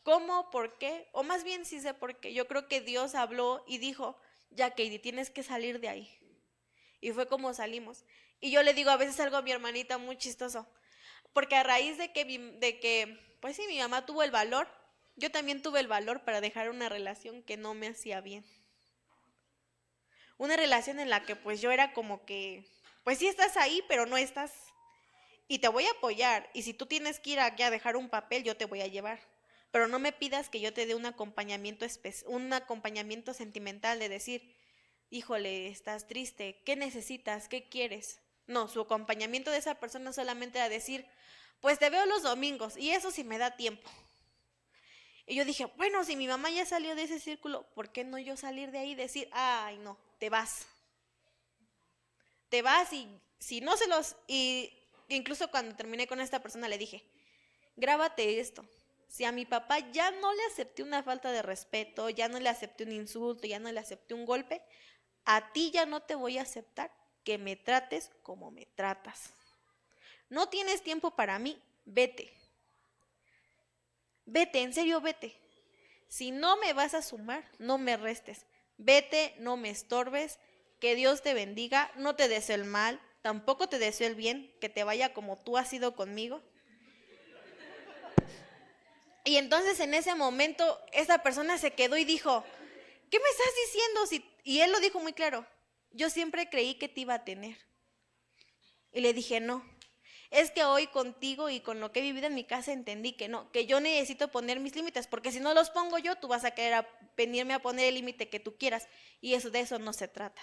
¿cómo? ¿Por qué? O más bien sí sé por qué. Yo creo que Dios habló y dijo, ya, Katie, tienes que salir de ahí. Y fue como salimos. Y yo le digo a veces algo a mi hermanita muy chistoso. Porque a raíz de que pues sí, mi mamá tuvo el valor, yo también tuve el valor para dejar una relación que no me hacía bien. Una relación en la que pues yo era como que, pues sí estás ahí, pero no estás. Y te voy a apoyar. Y si tú tienes que ir aquí a dejar un papel, yo te voy a llevar. Pero no me pidas que yo te dé un acompañamiento sentimental de decir, híjole, estás triste, ¿qué necesitas? ¿Qué quieres? No, su acompañamiento de esa persona solamente era decir, pues te veo los domingos y eso sí me da tiempo. Y yo dije, bueno, si mi mamá ya salió de ese círculo, ¿por qué no yo salir de ahí y decir, ay no, te vas? Te vas y si no se los... Y incluso cuando terminé con esta persona le dije, grábate esto. Si a mi papá ya no le acepté una falta de respeto, ya no le acepté un insulto, ya no le acepté un golpe, a ti ya no te voy a aceptar que me trates como me tratas. No tienes tiempo para mí, vete. Vete, en serio, vete. Si no me vas a sumar, no me restes. Vete, no me estorbes, que Dios te bendiga, no te deseo el mal, tampoco te deseo el bien, que te vaya como tú has sido conmigo. Y entonces en ese momento esa persona se quedó y dijo, ¿qué me estás diciendo? Y él lo dijo muy claro, yo siempre creí que te iba a tener. Y le dije, no, es que hoy contigo y con lo que he vivido en mi casa entendí que no, que yo necesito poner mis límites, porque si no los pongo yo, tú vas a querer venirme a poner el límite que tú quieras, y de eso no se trata.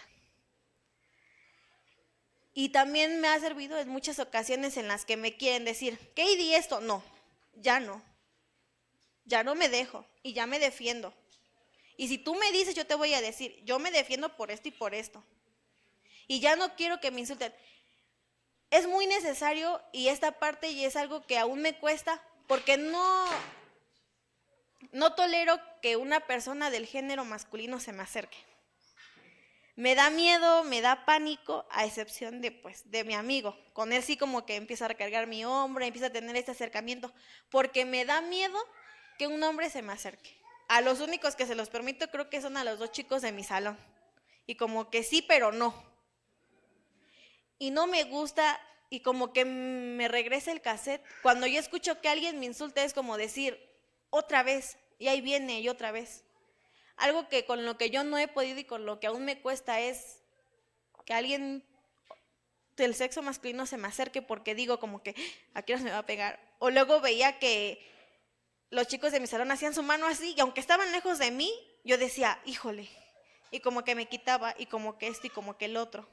Y también me ha servido en muchas ocasiones en las que me quieren decir, Katie, esto, no, ya no me dejo y ya me defiendo. Y si tú me dices, yo te voy a decir, yo me defiendo por esto y por esto. Y ya no quiero que me insulten. Es muy necesario y esta parte y es algo que aún me cuesta porque no tolero que una persona del género masculino se me acerque. Me da miedo, me da pánico, a excepción de mi amigo. Con él sí como que empieza a recargar mi hombro, empieza a tener este acercamiento, porque me da miedo que un hombre se me acerque. A los únicos que se los permito creo que son a los 2 chicos de mi salón. y como que sí, pero no. Y no me gusta y como que me regresa el cassette. Cuando yo escucho que alguien me insulta es como decir, otra vez, y ahí viene, y otra vez. Algo que con lo que yo no he podido y con lo que aún me cuesta es que alguien del sexo masculino se me acerque porque digo como que, ¿a qué hora me va a pegar? O luego veía que los chicos de mi salón hacían su mano así, y aunque estaban lejos de mí, yo decía, híjole, y como que me quitaba, y como que esto, y como que el otro.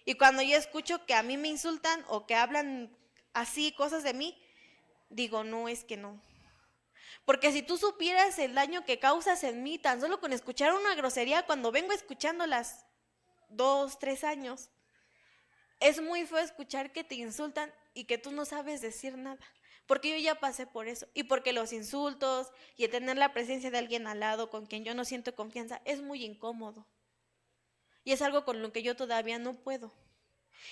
Y cuando yo escucho que a mí me insultan, o que hablan así, cosas de mí, digo, no, es que no. Porque si tú supieras el daño que causas en mí, tan solo con escuchar una grosería, cuando vengo escuchándolas 2, 3 años, es muy feo escuchar que te insultan y que tú no sabes decir nada. Porque yo ya pasé por eso. Y porque los insultos y el tener la presencia de alguien al lado con quien yo no siento confianza es muy incómodo. Y es algo con lo que yo todavía no puedo.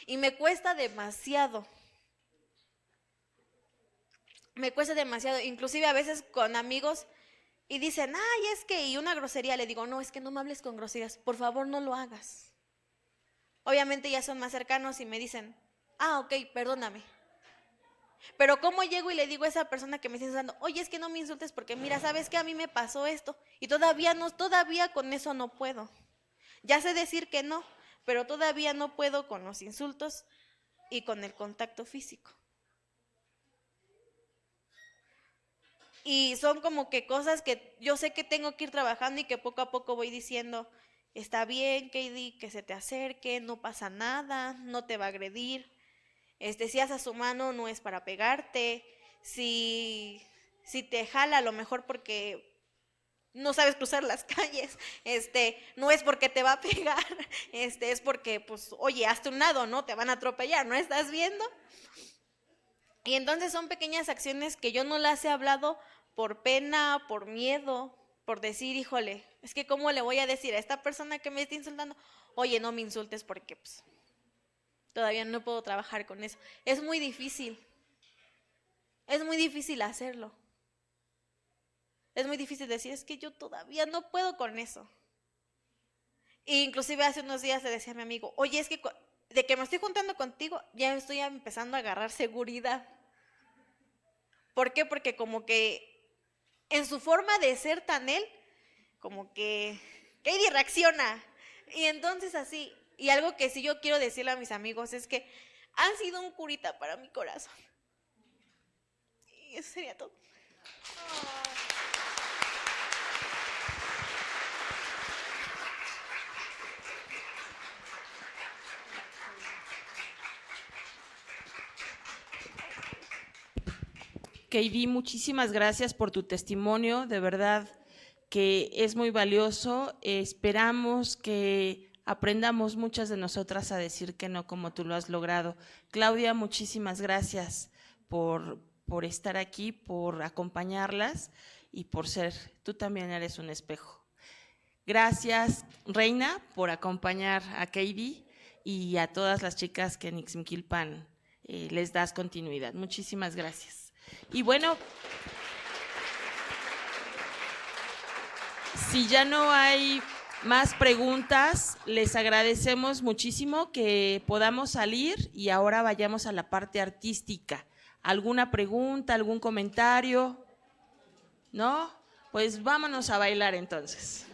Y me cuesta demasiado. Me cuesta demasiado. Inclusive a veces con amigos y dicen, ay, es que, y una grosería, le digo, no, es que no me hables con groserías. Por favor, no lo hagas. Obviamente ya son más cercanos y me dicen, ah, ok, perdóname. Pero ¿cómo llego y le digo a esa persona que me está insultando, oye, es que no me insultes porque mira, ¿sabes qué? A mí me pasó esto y todavía con eso no puedo. Ya sé decir que no, pero todavía no puedo con los insultos y con el contacto físico. Y son como que cosas que yo sé que tengo que ir trabajando y que poco a poco voy diciendo, está bien, Katie, que se te acerque, no pasa nada, no te va a agredir. Si haces su mano no es para pegarte, si te jala a lo mejor porque no sabes cruzar las calles, no es porque te va a pegar, es porque, pues, oye, hazte un lado, ¿no? Te van a atropellar, ¿no estás viendo? Y entonces son pequeñas acciones que yo no las he hablado por pena, por miedo, por decir, híjole, es que ¿cómo le voy a decir a esta persona que me está insultando? Oye, no me insultes porque, pues, todavía no puedo trabajar con eso. Es muy difícil hacerlo. Es muy difícil decir, es que yo todavía no puedo con eso. E inclusive hace unos días le decía a mi amigo, oye, es que de que me estoy juntando contigo, ya estoy empezando a agarrar seguridad. ¿Por qué? Porque como que en su forma de ser tan él, como que Katie reacciona. Y entonces así, y algo que sí yo quiero decirle a mis amigos es que han sido un curita para mi corazón. Y eso sería todo. Katie, muchísimas gracias por tu testimonio, de verdad que es muy valioso. Esperamos que aprendamos muchas de nosotras a decir que no como tú lo has logrado. Claudia, muchísimas gracias por estar aquí, por acompañarlas y por ser, tú también eres un espejo. Gracias, Reina, por acompañar a Katie y a todas las chicas que en Ixmiquilpan les das continuidad. Muchísimas gracias. Y bueno, si ya no hay más preguntas, les agradecemos muchísimo que podamos salir y ahora vayamos a la parte artística. ¿Alguna pregunta, algún comentario? ¿No? Pues vámonos a bailar entonces.